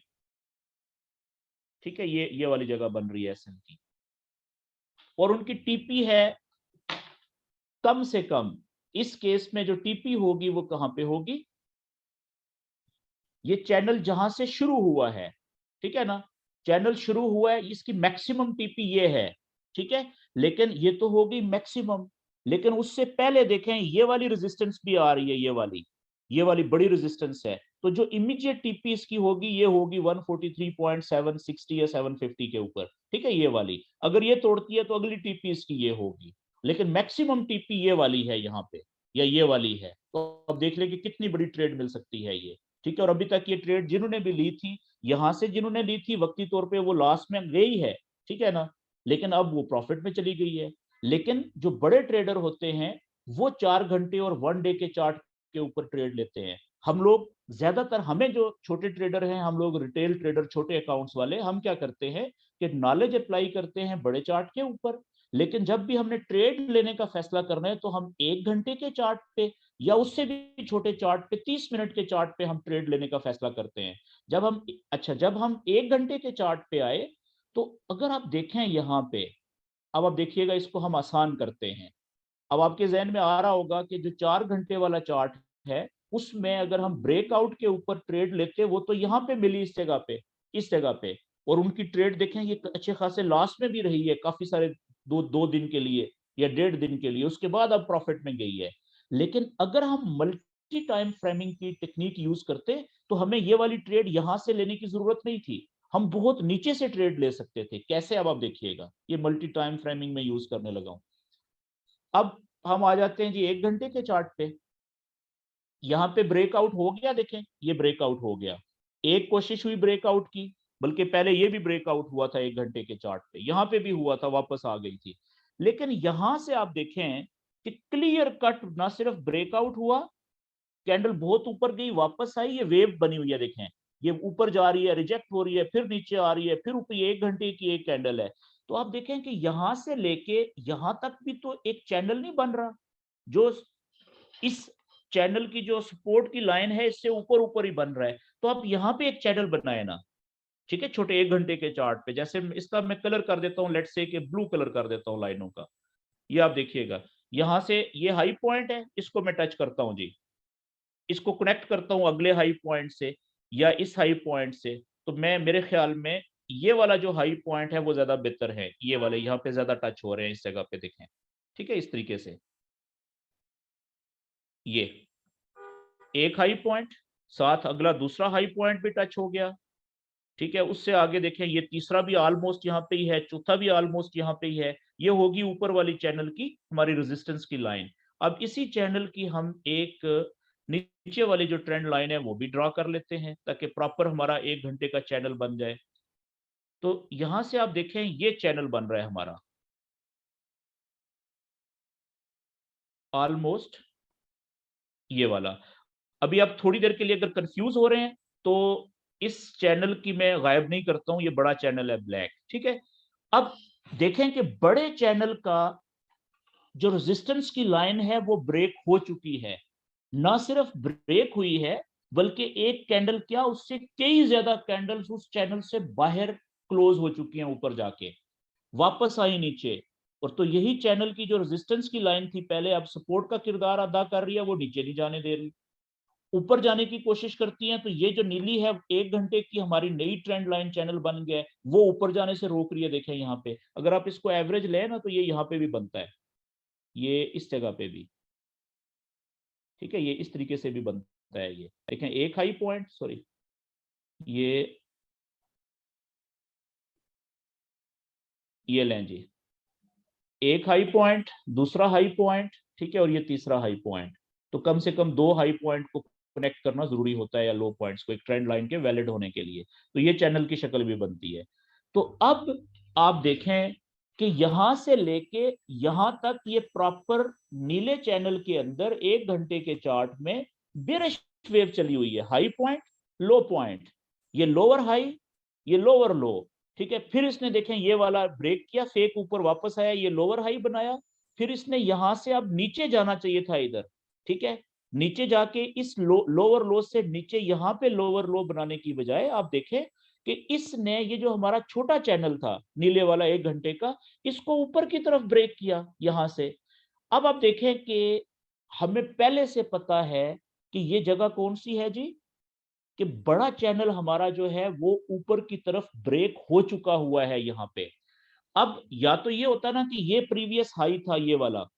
ठीक है, ये वाली जगह बन रही है एसएल की, और उनकी टीपी है कम से कम, इस केस में जो टीपी होगी वो कहां पे होगी? ये चैनल जहां से शुरू हुआ है, ठीक है ना, चैनल शुरू हुआ है, इसकी मैक्सिमम टीपी ये है। ठीक है, लेकिन ये तो होगी मैक्सिमम, लेकिन उससे पहले देखें, ये वाली रेजिस्टेंस भी आ रही है, ये वाली बड़ी रेजिस्टेंस है। तो जो इमीडिएट टीपी इसकी होगी, ये होगी 143.760 या 750 के ऊपर। ठीक है, ये वाली अगर ये तोड़ती है तो अगली टीपी इसकी ये होगी, लेकिन मैक्सिमम टीपी ये वाली है यहाँ पे, या ये वाली है। तो अब देख ले कि कितनी बड़ी ट्रेड मिल सकती है ये। ठीक है, और अभी तक ये ट्रेड जिन्होंने भी ली थी, यहां से जिन्होंने ली थी, वक्ती तौर पे वो लॉस में गई है, ठीक है ना, लेकिन अब वो प्रॉफिट में चली गई है। लेकिन जो बड़े ट्रेडर होते हैं, वो 4 घंटे और वन डे के चार्ट के ऊपर ट्रेड लेते हैं। हम लोग ज्यादातर, हमें जो छोटे ट्रेडर हैं, हम लोग रिटेल ट्रेडर, छोटे अकाउंट्स वाले, हम क्या करते हैं कि नॉलेज अप्लाई करते हैं बड़े चार्ट के ऊपर। लेकिन जब भी हमने ट्रेड लेने का फैसला करना है तो हम 1 घंटे के चार्ट पे या उससे भी छोटे चार्ट पे, 30 मिनट के चार्ट पे हम ट्रेड लेने का फैसला करते हैं। जब हम 1 घंटे के चार्ट पे आए, तो अगर आप देखें यहाँ पे, अब आप देखिएगा, इसको हम आसान करते हैं। अब आपके जहन में आ रहा होगा कि जो 4 घंटे वाला चार्ट है, उसमें अगर हम ब्रेकआउट के ऊपर ट्रेड लेते, वो तो यहाँ पे मिली, इस जगह पे, इस जगह पे, और उनकी ट्रेड देखें, ये अच्छे खासे लॉस में भी रही है काफी सारे, दो दिन के लिए या 1.5 दिन के लिए, उसके बाद अब प्रॉफिट में गई है। लेकिन अगर हम मल्टी टाइम फ्रेमिंग की टेक्निक यूज करते, तो हमें ये वाली ट्रेड यहां से लेने की जरूरत नहीं थी, हम बहुत नीचे से ट्रेड ले सकते थे। कैसे, अब आप देखिएगा, ये मल्टी टाइम फ्रेमिंग में यूज करने लगा हूं। अब हम आ जाते हैं जी 1 घंटे के चार्ट पे। यहाँ पे ब्रेकआउट हो गया, देखें ये ब्रेकआउट हो गया, एक कोशिश हुई ब्रेकआउट की, बल्कि पहले ये भी ब्रेकआउट हुआ था 1 घंटे के चार्ट पे, यहाँ पे भी हुआ था, वापस आ गई थी। लेकिन यहां से आप देखें कि क्लियर कट ना सिर्फ ब्रेकआउट हुआ, कैंडल बहुत ऊपर गई, वापस आई, ये वेव बनी हुई है, देखें ये ऊपर जा रही है, रिजेक्ट हो रही है, फिर नीचे आ रही है, फिर ऊपर, 1 घंटे की एक कैंडल है। तो आप देखें कि यहां से लेके यहां तक भी तो एक चैनल नहीं बन रहा, जो इस चैनल की जो सपोर्ट की लाइन है, इससे ऊपर ऊपर ही बन रहा है। तो आप यहाँ पे एक चैनल बनाए ना, ठीक है, छोटे 1 घंटे के चार्ट पे। जैसे इसका मैं कलर कर देता हूँ, लेट्स से कि ब्लू कलर कर देता हूँ लाइनों का। ये आप देखिएगा, यहां से ये हाई पॉइंट है, इसको मैं टच करता हूं जी, इसको कनेक्ट करता हूं अगले हाई पॉइंट से या इस हाई पॉइंट से, तो मैं, मेरे ख्याल में ये वाला जो हाई पॉइंट है वो ज्यादा बेहतर है, ये वाले यहाँ पे ज्यादा टच हो रहे हैं, इस जगह पे देखें, ठीक है, इस तरीके से। ये एक हाई पॉइंट, साथ अगला दूसरा हाई पॉइंट भी टच हो गया, ठीक है। उससे आगे देखें, ये तीसरा भी ऑलमोस्ट यहाँ पे ही है, चौथा भी ऑलमोस्ट यहाँ पे ही है। ये होगी ऊपर वाली चैनल की हमारी रेजिस्टेंस की लाइन। अब इसी चैनल की हम एक नीचे वाली जो ट्रेंड लाइन है वो भी ड्रॉ कर लेते हैं, ताकि प्रॉपर हमारा 1 घंटे का चैनल बन जाए। तो यहां से आप देखें, ये चैनल बन रहा है हमारा ऑलमोस्ट, ये वाला। अभी आप थोड़ी देर के लिए अगर कंफ्यूज हो रहे हैं, तो इस चैनल की मैं गायब नहीं करता हूं, ये बड़ा चैनल है ब्लैक, ठीक है। अब देखें कि बड़े चैनल का जो रेजिस्टेंस की लाइन है वो ब्रेक हो चुकी है। ना सिर्फ ब्रेक हुई है, बल्कि एक कैंडल क्या, उससे कई ज्यादा कैंडल्स उस चैनल से बाहर क्लोज हो चुकी हैं, ऊपर जाके वापस आई नीचे। और तो यही चैनल की जो रेजिस्टेंस की लाइन थी पहले, अब सपोर्ट का किरदार अदा कर रही है, वो नीचे नहीं जाने दे रही, ऊपर जाने की कोशिश करती हैं। तो ये जो नीली है, 1 घंटे की हमारी नई ट्रेंड लाइन चैनल बन गया है, वो ऊपर जाने से रोक रही है। देखें यहाँ पे, अगर आप इसको एवरेज लें ना, तो ये यहाँ पे भी बनता है, ये इस जगह पे भी, ठीक है, ये इस तरीके से भी बनता है। ये देखें, एक हाई पॉइंट, सॉरी, ये लें जी, एक हाई पॉइंट, दूसरा हाई पॉइंट, ठीक है, और ये तीसरा हाई पॉइंट। तो कम से कम 2 हाई पॉइंट को कनेक्ट करना जरूरी होता है, या लो पॉइंट्स को, एक ट्रेंड लाइन के वैलिड होने के लिए। तो ये चैनल की शक्ल भी बनती है। तो अब आप देखें कि यहां से लेके यहां तक ये प्रॉपर नीले चैनल के अंदर 1 घंटे के चार्ट में बेरिश वेव चली हुई है, हाई पॉइंट, लो पॉइंट, ये लोअर हाई, ये लोअर लो, ठीक है। फिर इसने देखें ये वाला ब्रेक किया, फेक ऊपर वापस आया, ये लोअर हाई बनाया। फिर इसने यहां से अब नीचे जाना चाहिए था इधर, ठीक है, नीचे जाके इस लोअर लो से नीचे यहाँ पे लोअर लो बनाने की बजाय आप देखें कि इसने ये जो हमारा छोटा चैनल था नीले वाला 1 घंटे का, इसको ऊपर की तरफ ब्रेक किया यहां से। अब आप देखें कि हमें पहले से पता है कि ये जगह कौन सी है जी, कि बड़ा चैनल हमारा जो है वो ऊपर की तरफ ब्रेक हो चुका हुआ है यहाँ पे। अब या तो ये होता ना कि ये प्रीवियस हाई था, ये वाला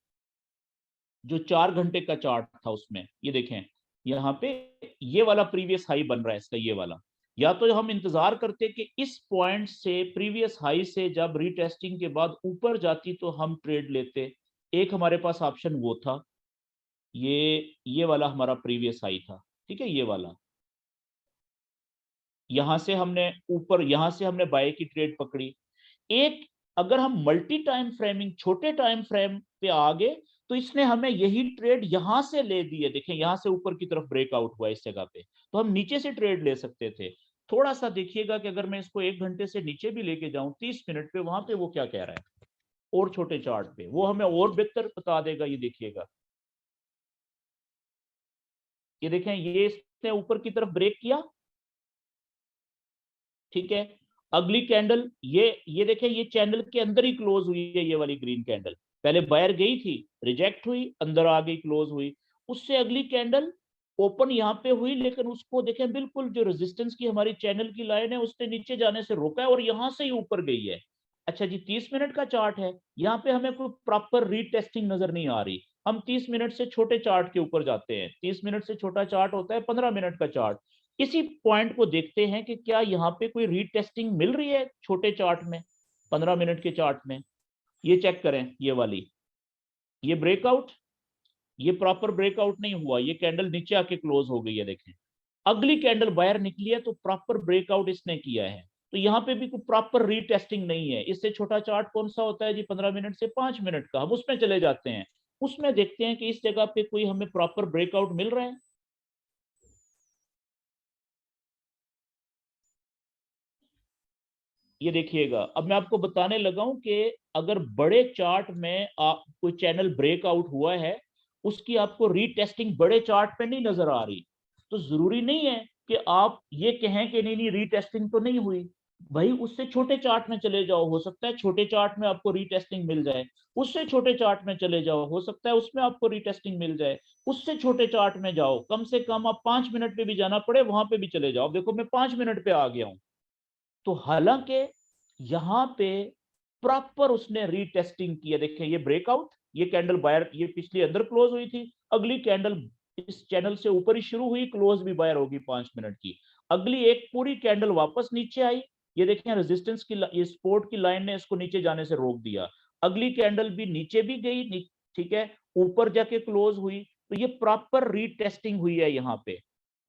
जो 4 घंटे का चार्ट था, उसमें ये देखें यहाँ पे ये वाला प्रीवियस हाई बन रहा है इसका, ये वाला। या तो हम इंतजार करते कि इस पॉइंट से, प्रीवियस हाई से जब रीटेस्टिंग के बाद ऊपर जाती तो हम ट्रेड लेते। एक हमारे पास ऑप्शन वो था, ये वाला हमारा प्रीवियस हाई था, ठीक है, ये वाला। यहां से हमने ऊपर, यहां से हमने बाय की ट्रेड पकड़ी। एक, अगर हम मल्टी टाइम फ्रेमिंग, छोटे टाइम फ्रेम पे आ गए, तो इसने हमें यही ट्रेड यहां से ले दी है। देखें यहां से ऊपर की तरफ ब्रेकआउट हुआ इस जगह पे, तो हम नीचे से ट्रेड ले सकते थे। थोड़ा सा देखिएगा कि अगर मैं इसको 1 घंटे से नीचे भी लेके जाऊं 30 मिनट पे, वहां पे वो क्या कह रहा है और छोटे चार्ट पे, वो हमें और बेहतर बता देगा। ये देखिएगा, ये देखें, ये इसने ऊपर की तरफ ब्रेक किया, ठीक है। अगली कैंडल ये देखें, ये चैनल के अंदर ही क्लोज हुई है, ये वाली ग्रीन कैंडल। पहले बायर गई थी, रिजेक्ट हुई, अंदर आ गई, क्लोज हुई। उससे अगली कैंडल ओपन यहाँ पे हुई, लेकिन उसको देखें बिल्कुल जो रेजिस्टेंस की हमारी चैनल की लाइन है उसने नीचे जाने से रोका है और यहां से ही ऊपर गई है। अच्छा जी, 30 मिनट का चार्ट है, यहाँ पे हमें कोई प्रॉपर रीटेस्टिंग नजर नहीं आ रही। हम 30 मिनट से छोटे चार्ट के ऊपर जाते हैं। 30 मिनट से छोटा चार्ट होता है 15 मिनट का चार्ट। इसी पॉइंट को देखते हैं कि क्या यहाँ पे कोई रीटेस्टिंग मिल रही है छोटे चार्ट में, 15 मिनट के चार्ट में। ये चेक करें, ये वाली, ये ब्रेकआउट, ये प्रॉपर ब्रेकआउट नहीं हुआ, ये कैंडल नीचे आके क्लोज हो गई है। देखें अगली कैंडल बाहर निकली है तो प्रॉपर ब्रेकआउट इसने किया है। तो यहाँ पे भी कोई प्रॉपर रीटेस्टिंग नहीं है। इससे छोटा चार्ट कौन सा होता है जी, 15 मिनट से 5 मिनट का, हम उसमें चले जाते हैं। उसमें देखते हैं कि इस जगह पे कोई हमें प्रॉपर ब्रेकआउट मिल रहा है। ये देखिएगा, अब मैं आपको बताने लगा हूं कि अगर बड़े चार्ट में आप कोई चैनल ब्रेकआउट हुआ है, उसकी आपको रीटेस्टिंग बड़े चार्ट पे नहीं नजर आ रही, तो जरूरी नहीं है कि आप ये कहें कि नहीं नहीं रीटेस्टिंग तो नहीं हुई। भाई उससे छोटे चार्ट में चले जाओ, हो सकता है छोटे चार्ट में आपको रीटेस्टिंग मिल जाए। उससे छोटे चार्ट में चले जाओ, हो सकता है उसमें आपको रीटेस्टिंग मिल जाए। उससे छोटे चार्ट में जाओ, कम से कम आप 5 मिनट पे भी जाना पड़े वहां पे भी चले जाओ। देखो मैं 5 मिनट पे आ गया हूं। तो हालांकि यहां पे प्रॉपर उसने रीटेस्टिंग किया। देखें ये ब्रेकआउट, ये कैंडल बायर, ये पिछली अंदर क्लोज हुई थी, अगली कैंडल इस चैनल से ऊपर ही शुरू हुई, क्लोज भी बायर होगी 5 मिनट की। अगली एक पूरी कैंडल वापस नीचे आई, ये देखें रेजिस्टेंस की, ये सपोर्ट की लाइन ने इसको नीचे जाने से रोक दिया। अगली कैंडल भी नीचे भी गई, ठीक है, ऊपर जाके क्लोज हुई। तो ये प्रॉपर रीटेस्टिंग हुई है यहाँ पे।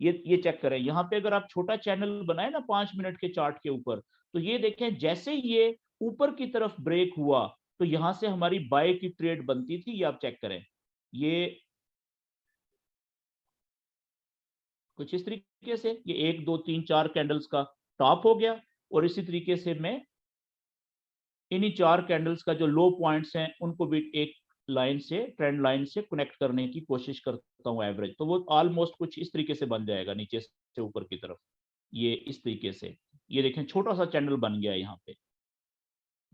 ये चेक करें, यहाँ पे अगर आप छोटा चैनल बनाए ना 5 मिनट के चार्ट के ऊपर, तो ये देखें जैसे ये ऊपर की तरफ ब्रेक हुआ तो यहां से हमारी बाय की ट्रेड बनती थी। ये आप चेक करें, ये कुछ इस तरीके से, ये 1 2 3 4 कैंडल्स का टॉप हो गया। और इसी तरीके से मैं इन्हीं 4 कैंडल्स का जो लो पॉइंट्स हैं उनको भी एक लाइन से, ट्रेंड लाइन से कनेक्ट करने की कोशिश करता हूं एवरेज, तो वो ऑलमोस्ट कुछ इस तरीके से बन जाएगा नीचे से ऊपर की तरफ। ये इस तरीके से, ये देखें छोटा सा चैनल बन गया यहाँ पे।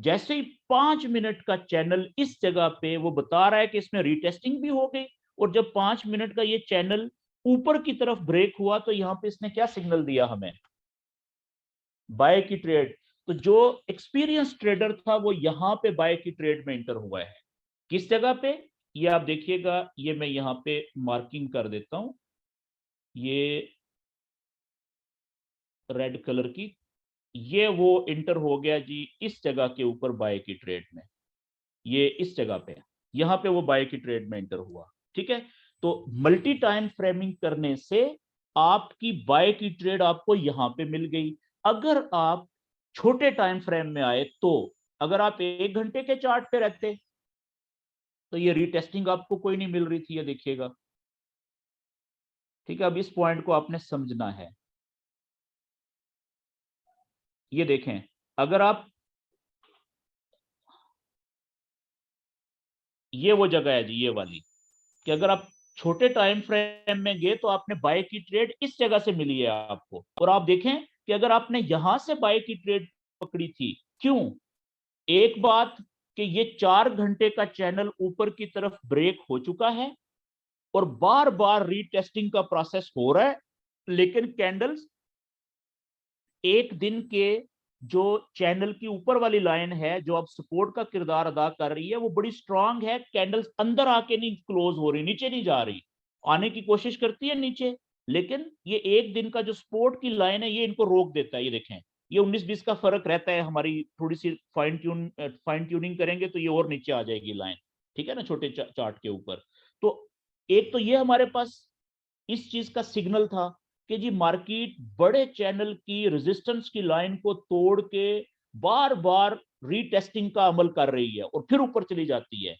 जैसे ही 5 मिनट का चैनल इस जगह पे, वो बता रहा है कि इसमें रीटेस्टिंग भी हो गई। और जब 5 मिनट का ये चैनल ऊपर की तरफ ब्रेक हुआ तो यहाँ पे इसने क्या सिग्नल दिया हमें, बाय की ट्रेड। तो जो एक्सपीरियंस ट्रेडर था वो यहाँ पे बाय की ट्रेड में इंटर हुआ है। किस जगह पे, ये आप देखिएगा, ये मैं यहाँ पे मार्किंग कर देता हूं, ये रेड कलर की, ये वो इंटर हो गया जी इस जगह के ऊपर बाय की ट्रेड में। ये इस जगह पे, यहां पे वो बाय की ट्रेड में एंटर हुआ, ठीक है। तो मल्टी टाइम फ्रेमिंग करने से आपकी बाय की ट्रेड आपको यहां पे मिल गई। अगर आप छोटे टाइम फ्रेम में आए तो, अगर आप 1 घंटे के चार्ट पे रहते तो ये रीटेस्टिंग आपको कोई नहीं मिल रही थी, ये देखिएगा, ठीक है। अब इस पॉइंट को आपने समझना है। ये देखें, अगर आप, ये वो जगह है जी, ये वाली, कि अगर आप छोटे टाइम फ्रेम में गए तो आपने बाय की ट्रेड इस जगह से मिली है आपको। और आप देखें कि अगर आपने यहां से बाय की ट्रेड पकड़ी थी, क्यों, एक बात कि ये 4 घंटे का चैनल ऊपर की तरफ ब्रेक हो चुका है और बार बार रीटेस्टिंग का प्रोसेस हो रहा है, लेकिन कैंडल्स एक दिन के जो चैनल की ऊपर वाली लाइन है जो अब सपोर्ट का किरदार अदा कर रही है वो बड़ी स्ट्रांग है। कैंडल्स अंदर आके नहीं क्लोज हो रही, नीचे नहीं जा रही, आने की कोशिश करती है नीचे, लेकिन ये एक दिन का जो सपोर्ट की लाइन है ये इनको रोक देता है। ये देखें, ये 19-20 का फर्क रहता है, हमारी थोड़ी सी फाइन ट्यूनिंग करेंगे तो ये और नीचे आ जाएगी लाइन, ठीक है ना, छोटे चार्ट के ऊपर। तो एक तो ये हमारे पास इस चीज का सिग्नल था कि जी मार्केट बड़े चैनल की रेजिस्टेंस की लाइन को तोड़ के बार बार रीटेस्टिंग का अमल कर रही है और फिर ऊपर चली जाती है,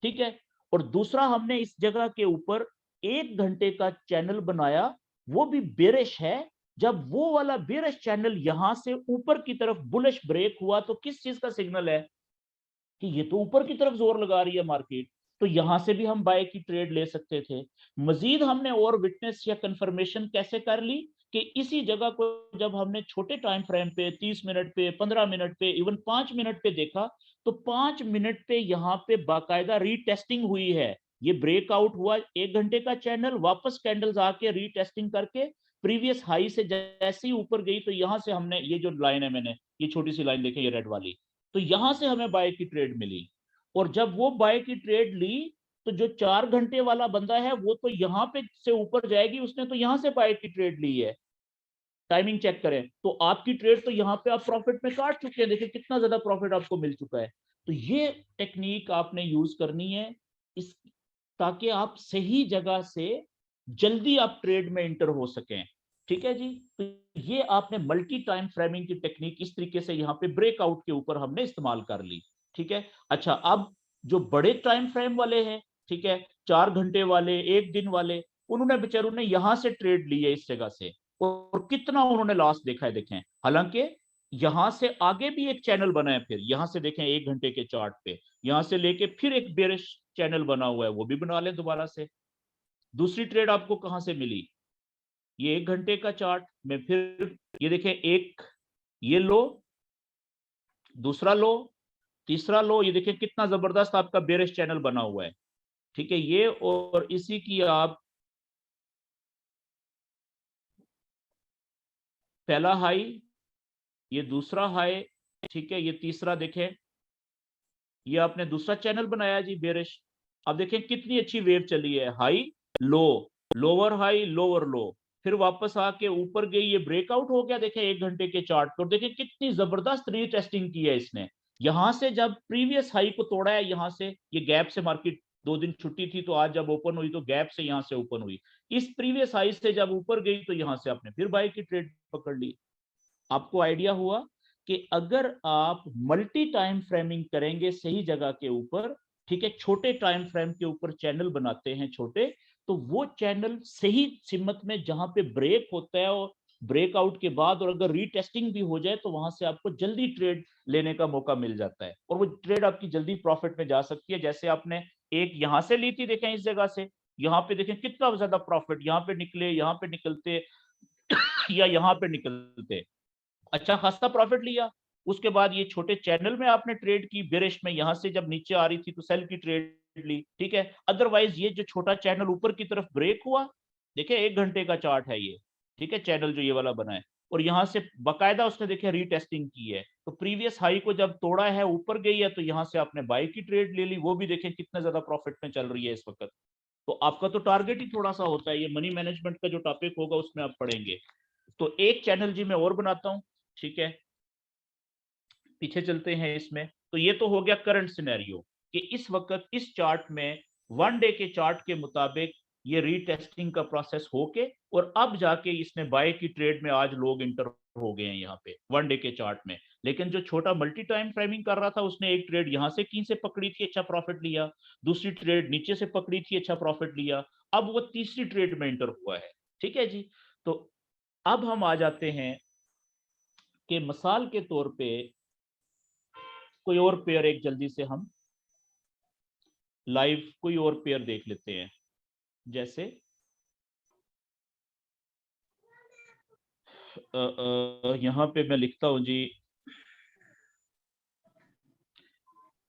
ठीक है। और दूसरा हमने इस जगह के ऊपर 1 घंटे का चैनल बनाया, वो भी बेरिश है। जब वो वाला बेरिश चैनल यहां से ऊपर की तरफ बुलिश ब्रेक हुआ तो किस चीज का सिग्नल है कि ये तो ऊपर की तरफ जोर लगा रही है मार्केट, तो यहां से भी हम बाय की ट्रेड ले सकते थे। मजीद हमने और विटनेस या कंफर्मेशन कैसे कर ली कि इसी जगह को जब हमने छोटे टाइम फ्रेम पे 30 मिनट पे 15 मिनट पे इवन 5 मिनट पे देखा, तो 5 मिनट पे यहाँ पे बाकायदा रीटेस्टिंग हुई है। ये ब्रेकआउट हुआ 1 घंटे का चैनल, वापस कैंडल्स आके रीटेस्टिंग करके प्रीवियस हाई से जैसे ही ऊपर गई, तो यहां से हमने ये जो लाइन है, मैंने ये छोटी सी लाइन देखे, ये रेड वाली, तो यहां से हमें बाय की ट्रेड मिली। और जब वो बाय की ट्रेड ली, तो जो 4 घंटे वाला बंदा है वो तो यहां पे से ऊपर जाएगी, उसने तो यहां से बाय की ट्रेड ली है। टाइमिंग चेक करें तो आपकी ट्रेड तो यहाँ पे आप प्रॉफिट में काट चुके हैं, देखिए कितना ज्यादा प्रॉफिट आपको मिल चुका है। तो ये टेक्निक आपने यूज करनी है इस, ताकि आप सही जगह से जल्दी आप ट्रेड में इंटर हो सकें। ठीक है जी, तो ये आपने मल्टी टाइम फ्रेमिंग की टेक्निक इस तरीके से यहाँ पे ब्रेकआउट के ऊपर हमने इस्तेमाल कर ली। ठीक है, अच्छा अब जो बड़े टाइम फ्रेम वाले हैं, ठीक है, 4 घंटे वाले, 1 दिन वाले, उन्होंने बेचारों ने यहां से ट्रेड ली है इस जगह से, और कितना उन्होंने लॉस देखा है देखें। हालांकि यहां से आगे भी एक चैनल बना है, फिर यहां से देखें 1 घंटे के चार्ट पे, यहां से लेके फिर एक बेरिश चैनल बना हुआ है, वो भी बना लें दोबारा से। दूसरी ट्रेड आपको कहां से मिली, ये 1 घंटे का चार्ट में, फिर ये देखें एक ये लो, दूसरा लो, तीसरा लो, ये देखें कितना जबरदस्त आपका बेरिश चैनल बना हुआ है। ठीक है, ये और इसी की आप पहला हाई, ये दूसरा हाई, ठीक है, ये तीसरा देखें, ये आपने दूसरा चैनल बनाया जी बेरिश। अब देखें कितनी अच्छी वेव चली है, high low, lower high lower लो, फिर वापस आके ऊपर गई, ये ब्रेकआउट हो गया देखें 1 घंटे के चार्ट पर, देखें कितनी जबरदस्त रीटेस्टिंग की है इसने। यहां से जब प्रीवियस हाई को तोड़ा है, यहां से ये गैप से मार्केट 2 दिन छुट्टी थी, तो आज जब ओपन हुई तो गैप से यहां से ओपन हुई, इस प्रीवियस हाई से जब ऊपर गई तो यहां से आपने फिर बाय की ट्रेड पकड़ ली। आपको आइडिया हुआ कि अगर आप मल्टी टाइम फ्रेमिंग करेंगे सही जगह के ऊपर, ठीक है, छोटे टाइम फ्रेम के ऊपर चैनल बनाते हैं छोटे, तो वो चैनल सही सिमत में जहां पे ब्रेक होता है और ब्रेकआउट के बाद, और अगर रीटेस्टिंग भी हो जाए, तो वहां से आपको जल्दी ट्रेड लेने का मौका मिल जाता है, और वो ट्रेड आपकी जल्दी प्रॉफिट में जा सकती है। जैसे आपने एक यहां से ली थी, देखें इस जगह से, यहाँ पे देखें कितना ज्यादा प्रॉफिट, यहाँ पे निकले, यहाँ पे निकलते या यहाँ पे निकलते, अच्छा खासा प्रॉफिट लिया। उसके बाद ये छोटे चैनल में आपने ट्रेड की, बेरिश में यहां से जब नीचे आ रही थी तो सेल की ट्रेड ली, ठीक है। अदरवाइज ये जो छोटा चैनल ऊपर की तरफ ब्रेक हुआ, देखिए 1 घंटे का चार्ट है ये, ठीक है, चैनल जो ये वाला बना है, और यहां से बकायदा उसने देखिए रीटेस्टिंग की है, तो प्रीवियस हाई को जब तोड़ा है, ऊपर गई है, तो यहां से आपने बाई की ट्रेड ले ली, वो भी देखें कितना ज्यादा प्रॉफिट में चल रही है इस वक्त। तो आपका तो टारगेट ही थोड़ा सा होता है, ये मनी मैनेजमेंट का जो टॉपिक होगा उसमें आप पढ़ेंगे। तो एक चैनल जी मैं और बनाता हूं, ठीक है, पीछे चलते हैं इसमें। तो ये तो हो गया करंट सिनेरियो कि इस वक्त इस चार्ट में 1 डे के चार्ट के मुताबिक ये रीटेस्टिंग का प्रोसेस होके, और अब जाके इसने बाय की ट्रेड में आज लोग इंटर हो गए हैं यहाँ पे 1 डे के चार्ट में। लेकिन जो छोटा मल्टी टाइम फ्रेमिंग कर रहा था, उसने एक ट्रेड यहाँ से की से पकड़ी थी, अच्छा प्रॉफिट लिया, दूसरी ट्रेड नीचे से पकड़ी थी, अच्छा प्रॉफिट लिया, अब वो तीसरी ट्रेड में इंटर हुआ है। ठीक है जी, तो अब हम आ जाते हैं कि मिसाल के तौर पे कोई और पेयर, एक जल्दी से हम लाइव कोई और पेयर देख लेते हैं। जैसे यहां पे मैं लिखता हूं जी,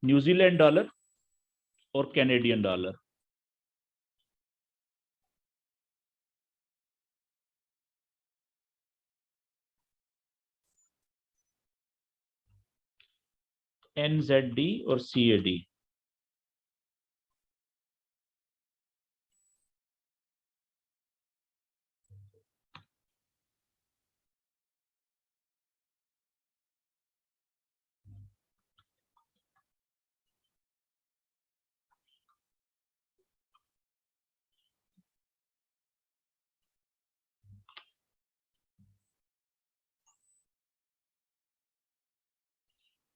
न्यूजीलैंड डॉलर और कैनेडियन डॉलर। NZD और CAD।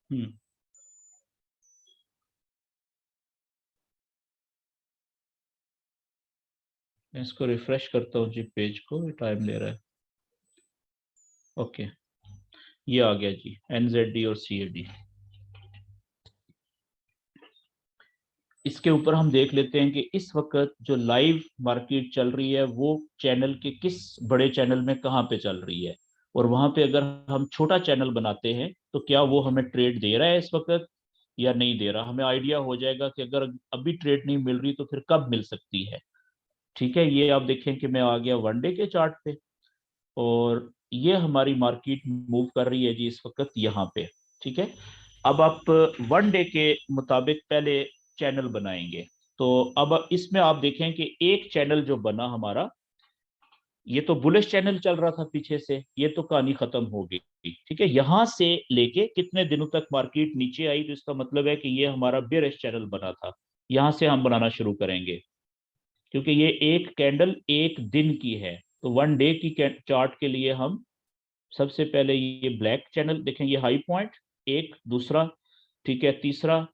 हम्म मैं इसको रिफ्रेश करता हूँ जी, पेज को, टाइम ले रहा है। ओके, ये आ गया जी, NZD और CAD। इसके ऊपर हम देख लेते हैं कि इस वक्त जो लाइव मार्केट चल रही है वो चैनल के किस बड़े चैनल में कहाँ पे चल रही है, और वहां पे अगर हम छोटा चैनल बनाते हैं तो क्या वो हमें ट्रेड दे रहा है इस वक्त या नहीं दे रहा। हमें आइडिया हो जाएगा कि अगर अभी ट्रेड नहीं मिल रही तो फिर कब मिल सकती है। ठीक है, ये आप देखें कि मैं आ गया 1 डे के चार्ट पे, और ये हमारी मार्केट मूव कर रही है जी इस वक्त यहाँ पे। ठीक है, अब आप 1 डे के मुताबिक पहले चैनल बनाएंगे। तो अब इसमें आप देखें कि एक चैनल जो बना हमारा, ये तो बुलिश चैनल चल रहा था पीछे से, ये तो कहानी खत्म हो गई। ठीक है, यहां से लेके कितने दिनों तक मार्केट नीचे आई, तो इसका मतलब है कि ये हमारा बेयरिश चैनल बना था। यहां से हम बनाना शुरू करेंगे, क्योंकि ये एक कैंडल एक दिन की है। तो 1 डे की चार्ट के लिए हम सबसे पहले ये ब्लैक चैनल देखें, ये हाई पॉइंट एक, दूसरा, ठीक है, तीसरा।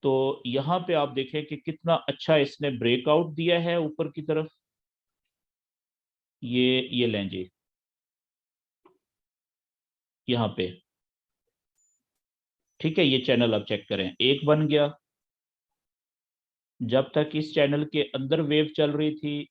तो यहाँ पे आप देखें कि कितना अच्छा इसने ब्रेकआउट दिया है ऊपर की तरफ। ये लें जी, यहाँ पे। ठीक है, ये चैनल आप चेक करें, एक बन गया। जब तक इस चैनल के अंदर वेव चल रही थी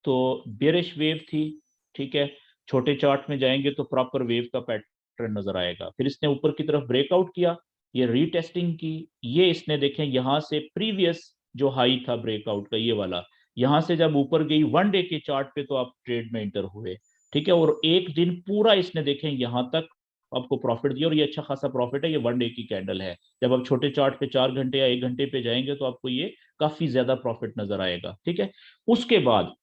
तो बेरिश वेव थी। ठीक है, छोटे चार्ट में जाएंगे तो प्रॉपर वेव का पैटर्न नजर आएगा। फिर इसने ऊपर की तरफ ब्रेकआउट किया, ये रीटेस्टिंग की, ये इसने देखें यहाँ से प्रीवियस जो हाई था ब्रेकआउट का, ये वाला, यहाँ से जब ऊपर गई 1 डे के चार्ट पे तो आप ट्रेड में इंटर हुए। ठीक है, और एक दिन पूरा इसने देखें यहाँ तक आपको प्रॉफिट दिया, और ये अच्छा खासा प्रॉफिट है, ये 1 डे की कैंडल है। जब आप छोटे चार्ट पे 4 घंटे या 1 घंटे पे जाएंगे तो आपको ये काफी ज्यादा प्रॉफिट नजर आएगा। ठीक है, उसके बाद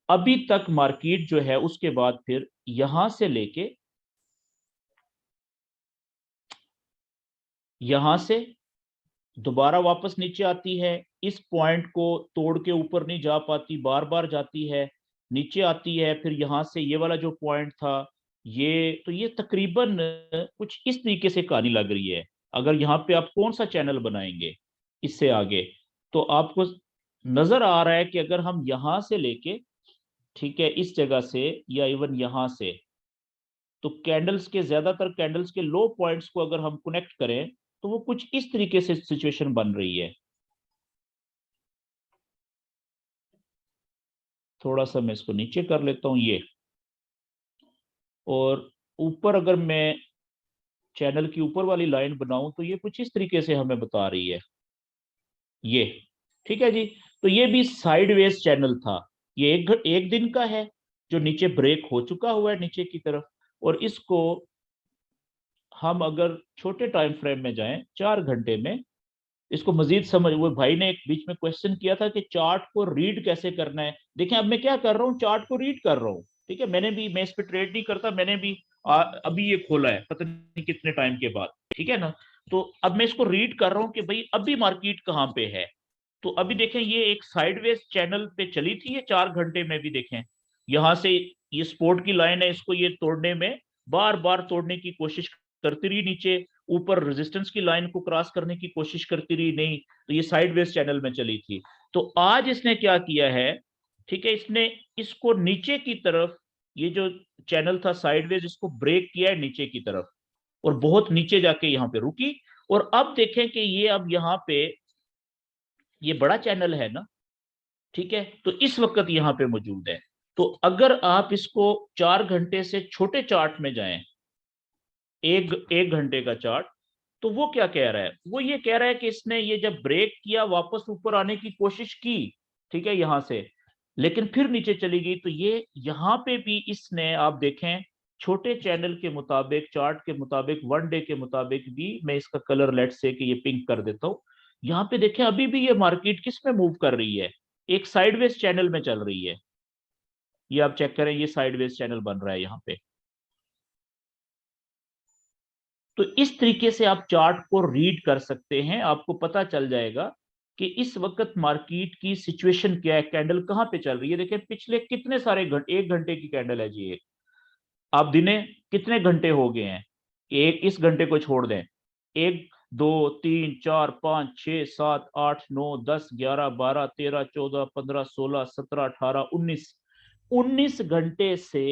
अभी तक मार्केट जो है, उसके बाद फिर यहां से लेके यहां से दोबारा वापस नीचे आती है, इस पॉइंट को तोड़ के ऊपर नहीं जा पाती, बार बार जाती है, नीचे आती है, फिर यहां से ये वाला जो पॉइंट था, ये तो ये तकरीबन कुछ इस तरीके से कहानी लग रही है। अगर यहाँ पे आप कौन सा चैनल बनाएंगे इससे आगे, तो आपको नजर आ रहा है कि अगर हम यहां से लेके, ठीक है, इस जगह से या इवन यहां से, तो कैंडल्स के ज्यादातर कैंडल्स के लो पॉइंट्स को अगर हम कनेक्ट करें तो वो कुछ इस तरीके से सिचुएशन बन रही है। थोड़ा सा मैं इसको नीचे कर लेता हूं, ये, और ऊपर अगर मैं चैनल की ऊपर वाली लाइन बनाऊं तो ये कुछ इस तरीके से हमें बता रही है, ये। ठीक है जी, तो ये भी साइडवेज चैनल था। ये एक दिन का है जो नीचे ब्रेक हो चुका हुआ है नीचे की तरफ, और इसको हम अगर छोटे टाइम फ्रेम में जाएं 4 घंटे में, इसको मजीद समझ, वो भाई ने एक बीच में क्वेश्चन किया था कि चार्ट को रीड कैसे करना है। देखें, अब मैं क्या कर रहा हूँ, चार्ट को रीड कर रहा हूँ। ठीक है, मैं इस पे ट्रेड नहीं करता, मैंने भी अभी ये खोला है पता नहीं कितने टाइम के बाद। ठीक है ना, तो अब मैं इसको रीड कर रहा हूँ कि भाई अभी मार्केट कहाँ पे है। तो अभी देखें, ये एक साइडवेज चैनल पे चली थी, ये 4 घंटे में भी देखें, यहां से ये सपोर्ट की लाइन है, इसको ये तोड़ने में बार बार तोड़ने की कोशिश करती रही, नीचे ऊपर रेजिस्टेंस की लाइन को क्रॉस करने की कोशिश करती रही, नहीं, तो ये साइडवेज चैनल में चली थी। तो आज इसने क्या किया है, ठीक है, इसने इसको नीचे की तरफ, ये जो चैनल था साइडवेज, इसको ब्रेक किया है नीचे की तरफ, और बहुत नीचे जाके यहाँ पे रुकी। और अब देखें कि ये अब यहाँ पे ये बड़ा चैनल है ना, ठीक है, तो इस वक्त यहाँ पे मौजूद है। तो अगर आप इसको 4 घंटे से छोटे चार्ट में जाएं, एक एक घंटे का चार्ट, तो वो क्या कह रहा है, वो ये कह रहा है कि इसने ये जब ब्रेक किया वापस ऊपर आने की कोशिश की, ठीक है, यहां से, लेकिन फिर नीचे चली गई। तो ये यहाँ पे भी इसने, आप देखें, छोटे चैनल के मुताबिक, चार्ट के मुताबिक, 1 डे के मुताबिक भी, मैं इसका कलर लेट से कि ये पिंक कर देता हूं, यहाँ पे देखें अभी भी ये मार्केट किस में मूव कर रही है, एक साइडवेज चैनल में चल रही है। ये आप चेक करें, ये साइडवेज चैनल बन रहा है यहाँ पे। तो इस तरीके से आप चार्ट को रीड कर सकते हैं, आपको पता चल जाएगा कि इस वक्त मार्केट की सिचुएशन क्या है, कैंडल कहां पे चल रही है। देखिए पिछले कितने सारे घंटे, 1 घंटे की कैंडल है जी एक, आप दिने कितने घंटे हो गए हैं, एक इस घंटे को छोड़ दें, एक 2 3 4 5 6 7 8 9 10 11 12 13 14 15 16 17 18 19 19 घंटे से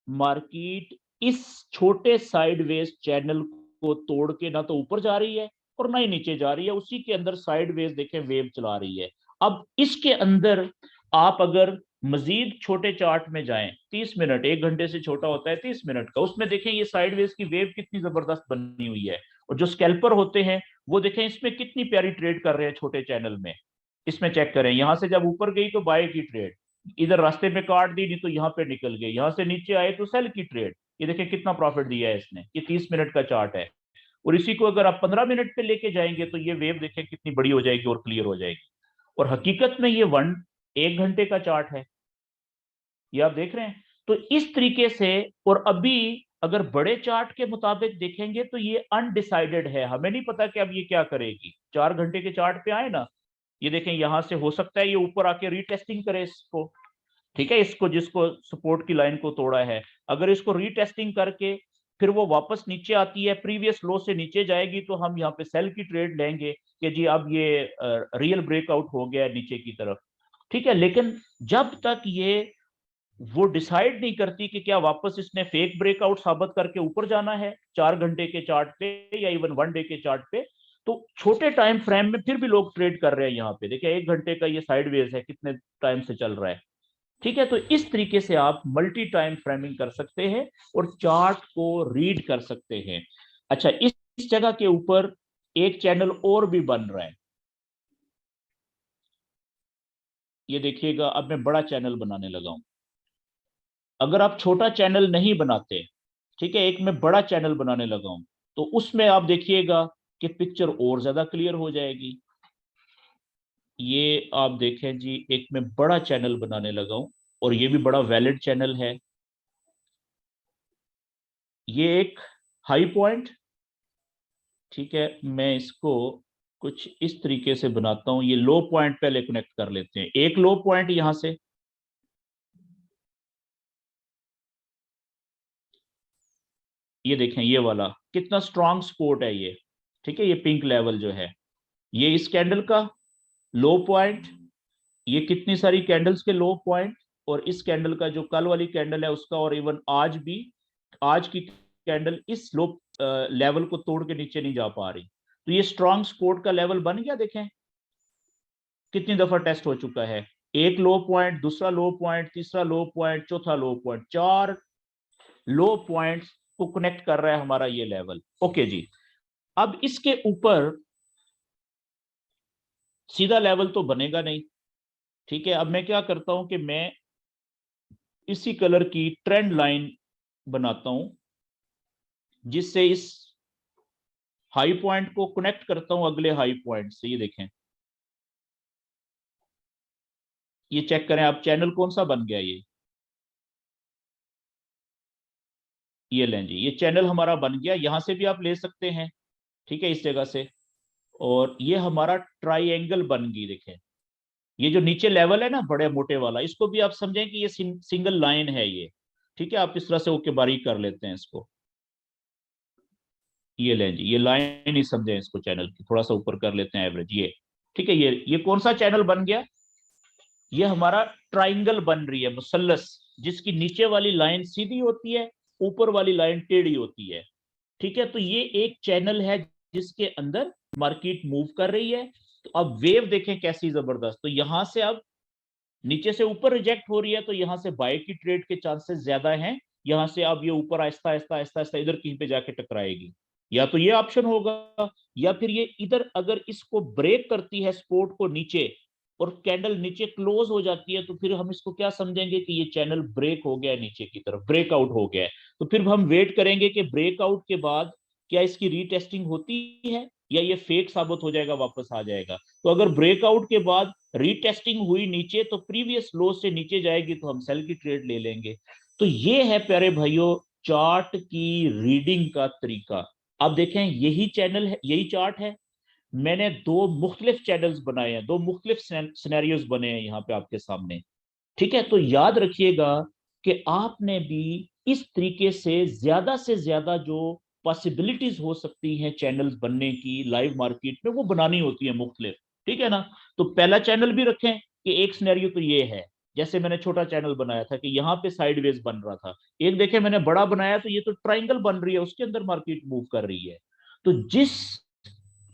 मार्केट इस छोटे साइडवेज चैनल को तोड़ के ना तो ऊपर जा रही है और ना ही नीचे जा रही है, उसी के अंदर साइडवेज देखें वेव चला रही है। अब इसके अंदर आप अगर मजीद छोटे चार्ट में जाएं, 30 मिनट, 1 घंटे से छोटा होता है 30 मिनट का, उसमें देखें ये साइडवेज की वेव कितनी जबरदस्त बनी हुई है। और जो स्कैल्पर होते हैं वो देखें इसमें कितनी प्यारी ट्रेड कर रहे हैं छोटे चैनल में। इसमें चेक करें, यहां से जब ऊपर गई तो बाय की ट्रेड, इधर रास्ते में काट दी, नहीं तो यहाँ पे निकल गई, यहां से नीचे आए तो सेल की ट्रेड। ये देखें कितना प्रॉफिट दिया है इसने, ये 30 मिनट का चार्ट है। और इसी को अगर आप 15 मिनट पे लेके जाएंगे तो ये वेव देखें कितनी बड़ी हो जाएगी और क्लियर हो जाएगी। और हकीकत में ये 1 घंटे का चार्ट है, ये आप देख रहे हैं। तो इस तरीके से, और अभी अगर बड़े चार्ट के मुताबिक देखेंगे तो ये अनडिसाइडेड है, हमें नहीं पता कि अब ये क्या करेगी। 4 घंटे के चार्ट पे आए ना, ये देखें यहां से हो सकता है ये ऊपर आके रीटेस्टिंग करे इसको, ठीक है, इसको जिसको सपोर्ट की लाइन को तोड़ा है, अगर इसको रीटेस्टिंग करके फिर वो वापस नीचे आती है, प्रीवियस लो से नीचे जाएगी, तो हम यहाँ पे सेल की ट्रेड लेंगे कि जी अब ये रियल ब्रेकआउट हो गया है नीचे की तरफ, ठीक है। लेकिन जब तक ये वो डिसाइड नहीं करती कि क्या वापस इसने फेक ब्रेकआउट साबित करके ऊपर जाना है 4 घंटे के चार्ट पे या इवन 1 डे के चार्ट पे, तो छोटे टाइम फ्रेम में फिर भी लोग ट्रेड कर रहे हैं। यहाँ पे देखिए 1 घंटे का ये साइडवेज है, कितने टाइम से चल रहा है, ठीक है। तो इस तरीके से आप मल्टी टाइम फ्रेमिंग कर सकते हैं और चार्ट को रीड कर सकते हैं। अच्छा, इस जगह के ऊपर एक चैनल और भी बन रहा है, ये देखिएगा, अब मैं बड़ा चैनल बनाने लगा हूं। अगर आप छोटा चैनल नहीं बनाते, ठीक है, एक मैं बड़ा चैनल बनाने लगा हूं, तो उसमें आप देखिएगा कि पिक्चर और ज्यादा क्लियर हो जाएगी। ये आप देखें जी, एक मैं बड़ा चैनल बनाने लगा हूं और ये भी बड़ा वैलिड चैनल है। ये एक हाई पॉइंट, ठीक है, मैं इसको कुछ इस तरीके से बनाता हूं। ये लो पॉइंट पहले कनेक्ट कर लेते हैं, एक लो पॉइंट यहां से, ये देखें ये वाला कितना स्ट्रांग सपोर्ट है ये, ठीक है, ये पिंक लेवल जो है, ये इस कैंडल का लो पॉइंट, ये कितनी सारी कैंडल्स के लो पॉइंट, और इस कैंडल का जो कल वाली कैंडल है उसका, और इवन आज भी, आज की कैंडल इस लो लेवल को तोड़ के नीचे नहीं जा पा रही। तो ये स्ट्रांग सपोर्ट का लेवल बन गया, देखें कितनी दफा टेस्ट हो चुका है। एक लो पॉइंट, दूसरा लो पॉइंट, तीसरा लो पॉइंट, चौथा लो पॉइंट, 4 लो पॉइंट्स को कनेक्ट कर रहा है हमारा ये लेवल। ओके जी, अब इसके ऊपर सीधा लेवल तो बनेगा नहीं, ठीक है। अब मैं क्या करता हूं कि मैं इसी कलर की ट्रेंड लाइन बनाता हूं, जिससे इस हाई पॉइंट को कनेक्ट करता हूं अगले हाई पॉइंट से। ये देखें, ये चेक करें आप, चैनल कौन सा बन गया, ये लें जी, ये चैनल हमारा बन गया। यहां से भी आप ले सकते हैं, ठीक है, इस जगह से। और ये हमारा ट्राइएंगल बन गई, देखें ये जो नीचे लेवल है ना बड़े मोटे वाला, इसको भी आप समझें कि ये सिंगल लाइन है ये, ठीक है। आप इस तरह से ओके बारीक कर लेते हैं इसको, ये लें जी, ये लाइन ही समझें इसको, चैनल की थोड़ा सा ऊपर कर लेते हैं एवरेज, ये ठीक है। ये कौन सा चैनल बन गया, ये हमारा ट्राइंगल बन रही है, मुसल्लस, जिसकी नीचे वाली लाइन सीधी होती है, ऊपर वाली लाइन टेढ़ी होती है, ठीक है। तो ये एक चैनल है जिसके अंदर मार्केट मूव कर रही है। तो अब वेव देखें कैसी जबरदस्त, तो यहां से अब नीचे से ऊपर रिजेक्ट हो रही है, तो यहां से बाय की ट्रेड के चांसेस ज्यादा हैं। यहां से अब ये ऊपर आहिस्ता आहिस्ता आहिस्ता आहिस्ता इधर कहीं पे जाके टकराएगी, या तो ये ऑप्शन होगा, या फिर ये इधर अगर इसको ब्रेक करती है सपोर्ट को नीचे, और कैंडल नीचे क्लोज हो जाती है, तो फिर हम इसको क्या समझेंगे कि ये चैनल ब्रेक हो गया है, नीचे की तरफ ब्रेकआउट हो गया है। तो फिर हम वेट करेंगे कि ब्रेकआउट के बाद क्या इसकी रीटेस्टिंग होती है, या ये फेक साबित हो जाएगा, वापस आ जाएगा। तो अगर ब्रेकआउट के बाद रीटेस्टिंग हुई नीचे, तो प्रीवियस लो से नीचे जाएगी, तो हम सेल की ट्रेड ले लेंगे। तो ये है प्यारे भाइयों चार्ट की रीडिंग का तरीका। आप देखें यही चैनल है, यही चार्ट है, मैंने दो मुख्तलिफ चैनल्स बनाए हैं, दो मुख्तलिफ सिनेरियोज बने हैं यहाँ पे आपके सामने, ठीक है। तो याद रखिएगा कि आपने भी इस तरीके से ज्यादा जो पॉसिबिलिटीज हो सकती हैं चैनल्स बनने की लाइव मार्केट में, वो बनानी होती है मुख्तलिफ, ठीक है ना। तो पहला चैनल भी रखें कि एक सिनेरियो तो ये है, जैसे मैंने छोटा चैनल बनाया था कि यहाँ पे साइडवेज बन रहा था, एक देखे मैंने बड़ा बनाया तो ये तो ट्राइंगल बन रही है, उसके अंदर मार्केट मूव कर रही है। तो जिस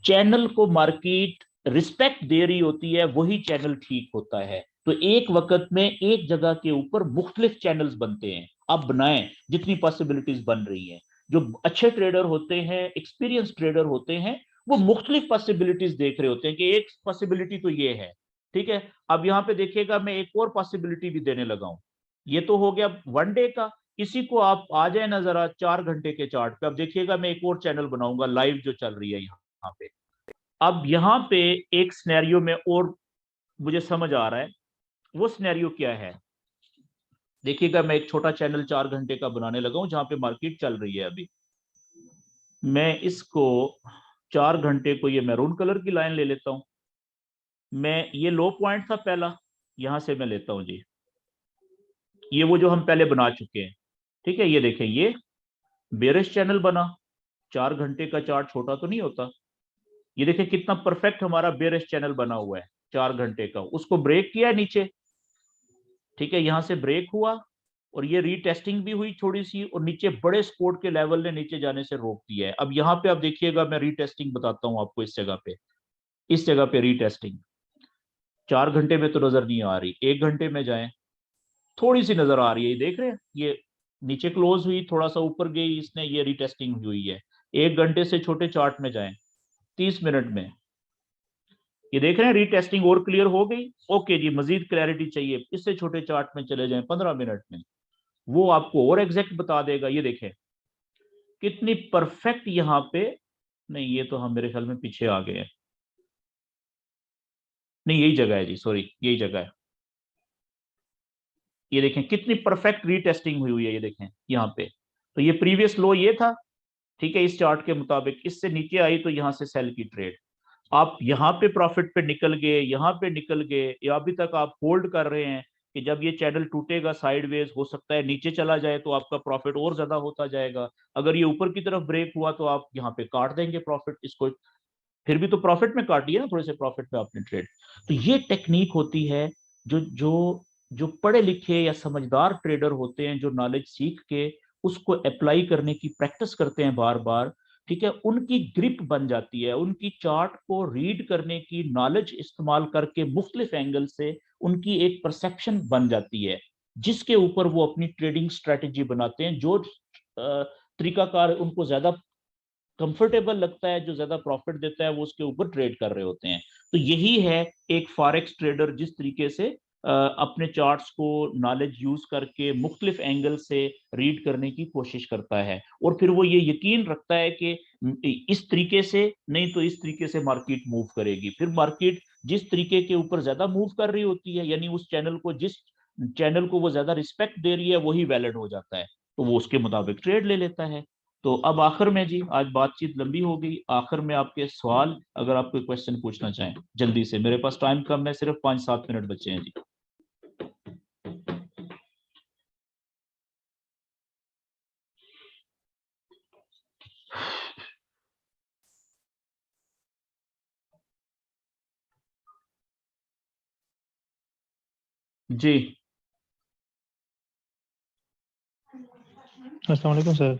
चैनल को मार्केट रिस्पेक्ट दे रही होती है वही चैनल ठीक होता है। तो एक वक्त में एक जगह के ऊपर मुख्तलिफ चैनल्स बनते हैं, आप बनाएं जितनी पॉसिबिलिटीज बन रही हैं। जो अच्छे ट्रेडर होते हैं, एक्सपीरियंस ट्रेडर होते हैं, वो मुख्तलिफ पॉसिबिलिटीज देख रहे होते हैं कि एक पॉसिबिलिटी तो ये है, ठीक है। अब यहाँ पे देखिएगा मैं एक और पॉसिबिलिटी भी देने लगा हूं। ये तो हो गया वन डे का। इसी को आप आ जाए ना जरा 4 घंटे के चार्ट पे, अब देखिएगा मैं एक और चैनल बनाऊंगा लाइव जो चल रही है यहाँ पे। अब यहाँ पे एक सिनेरियो में और मुझे समझ आ रहा है, वो सिनेरियो क्या है। देखिएगा मैं एक छोटा चैनल 4 घंटे का बनाने लगा हूं जहां पे मार्केट चल रही है अभी। मैं इसको 4 घंटे को, ये मैरून कलर की लाइन ले लेता हूं मैं, ये लो पॉइंट था पहला, यहां से मैं लेता हूं जी, ये वो जो हम पहले बना चुके हैं, ठीक है। ये देखें ये बेरिश चैनल बना, 4 घंटे का चार्ट छोटा तो नहीं होता। ये देखें कितना परफेक्ट हमारा बेरिश चैनल बना हुआ है 4 घंटे का, उसको ब्रेक किया है नीचे, ठीक है, यहां से ब्रेक हुआ और ये रीटेस्टिंग भी हुई थोड़ी सी, और नीचे बड़े सपोर्ट के लेवल ने नीचे जाने से रोक दिया है। अब यहाँ पे आप देखिएगा मैं रीटेस्टिंग बताता हूं आपको, इस जगह पे, इस जगह पे रीटेस्टिंग 4 घंटे में तो नजर नहीं आ रही, 1 घंटे में जाएं, थोड़ी सी नजर आ रही है, देख रहे हैं ये नीचे क्लोज हुई, थोड़ा सा ऊपर गई इसने, ये रीटेस्टिंग हुई है। 1 घंटे से छोटे चार्ट में जाएं, 30 मिनट में, ये देख रहे हैं रीटेस्टिंग और क्लियर हो गई। ओके जी, मजीद क्लैरिटी चाहिए, इससे छोटे चार्ट में चले जाएं 15 मिनट में, वो आपको और एग्जैक्ट बता देगा। ये देखें कितनी परफेक्ट यहाँ पे, नहीं ये तो हम मेरे ख्याल में पीछे आ गए हैं, नहीं यही जगह है जी, सॉरी यही जगह है। ये देखें कितनी परफेक्ट रीटेस्टिंग हुई हुई है, ये देखें यहाँ पे। तो ये प्रीवियस लो ये था, ठीक है, इस चार्ट के मुताबिक इससे नीचे आई तो यहाँ से सेल की ट्रेड, आप यहाँ पे प्रॉफिट पे निकल गए, यहाँ पे निकल गए, या अभी तक आप होल्ड कर रहे हैं कि जब ये चैनल टूटेगा साइडवेज, हो सकता है नीचे चला जाए तो आपका प्रॉफिट और ज्यादा होता जाएगा। अगर ये ऊपर की तरफ ब्रेक हुआ तो आप यहाँ पे काट देंगे प्रॉफिट इसको, फिर भी तो प्रॉफिट में काटिए ना, थोड़े से प्रॉफिट में आपने ट्रेड। तो ये टेक्निक होती है, जो जो जो पढ़े लिखे या समझदार ट्रेडर होते हैं, जो नॉलेज सीख के उसको अप्लाई करने की प्रैक्टिस करते हैं बार बार, ठीक है, उनकी ग्रिप बन जाती है, उनकी चार्ट को रीड करने की नॉलेज इस्तेमाल करके मुख्तलिफ एंगल से उनकी एक परसेप्शन बन जाती है, जिसके ऊपर वो अपनी ट्रेडिंग स्ट्रेटेजी बनाते हैं। जो तरीकाकार उनको ज्यादा कंफर्टेबल लगता है, जो ज्यादा प्रॉफिट देता है, वो उसके ऊपर ट्रेड कर रहे होते हैं। तो यही है एक फॉरेक्स ट्रेडर जिस तरीके से अपने चार्ट्स को नॉलेज यूज करके मुख्तलिफ एंगल से रीड करने की कोशिश करता है, और फिर वो ये यकीन रखता है कि इस तरीके से नहीं तो इस तरीके से मार्केट मूव करेगी। फिर मार्केट जिस तरीके के ऊपर ज्यादा मूव कर रही होती है, यानी उस चैनल को, जिस चैनल को वो ज्यादा रिस्पेक्ट दे रही है, वही वैलिड हो जाता है, तो वो उसके मुताबिक ट्रेड ले लेता है। तो अब आखिर में जी, आज बातचीत लंबी हो गई, आखिर में आपके सवाल, अगर आप कोई क्वेश्चन पूछना चाहें जल्दी से, मेरे पास टाइम कम है, सिर्फ 5-7 मिनट बचे हैं जी। जी अस्सलाम वालेकुम सर।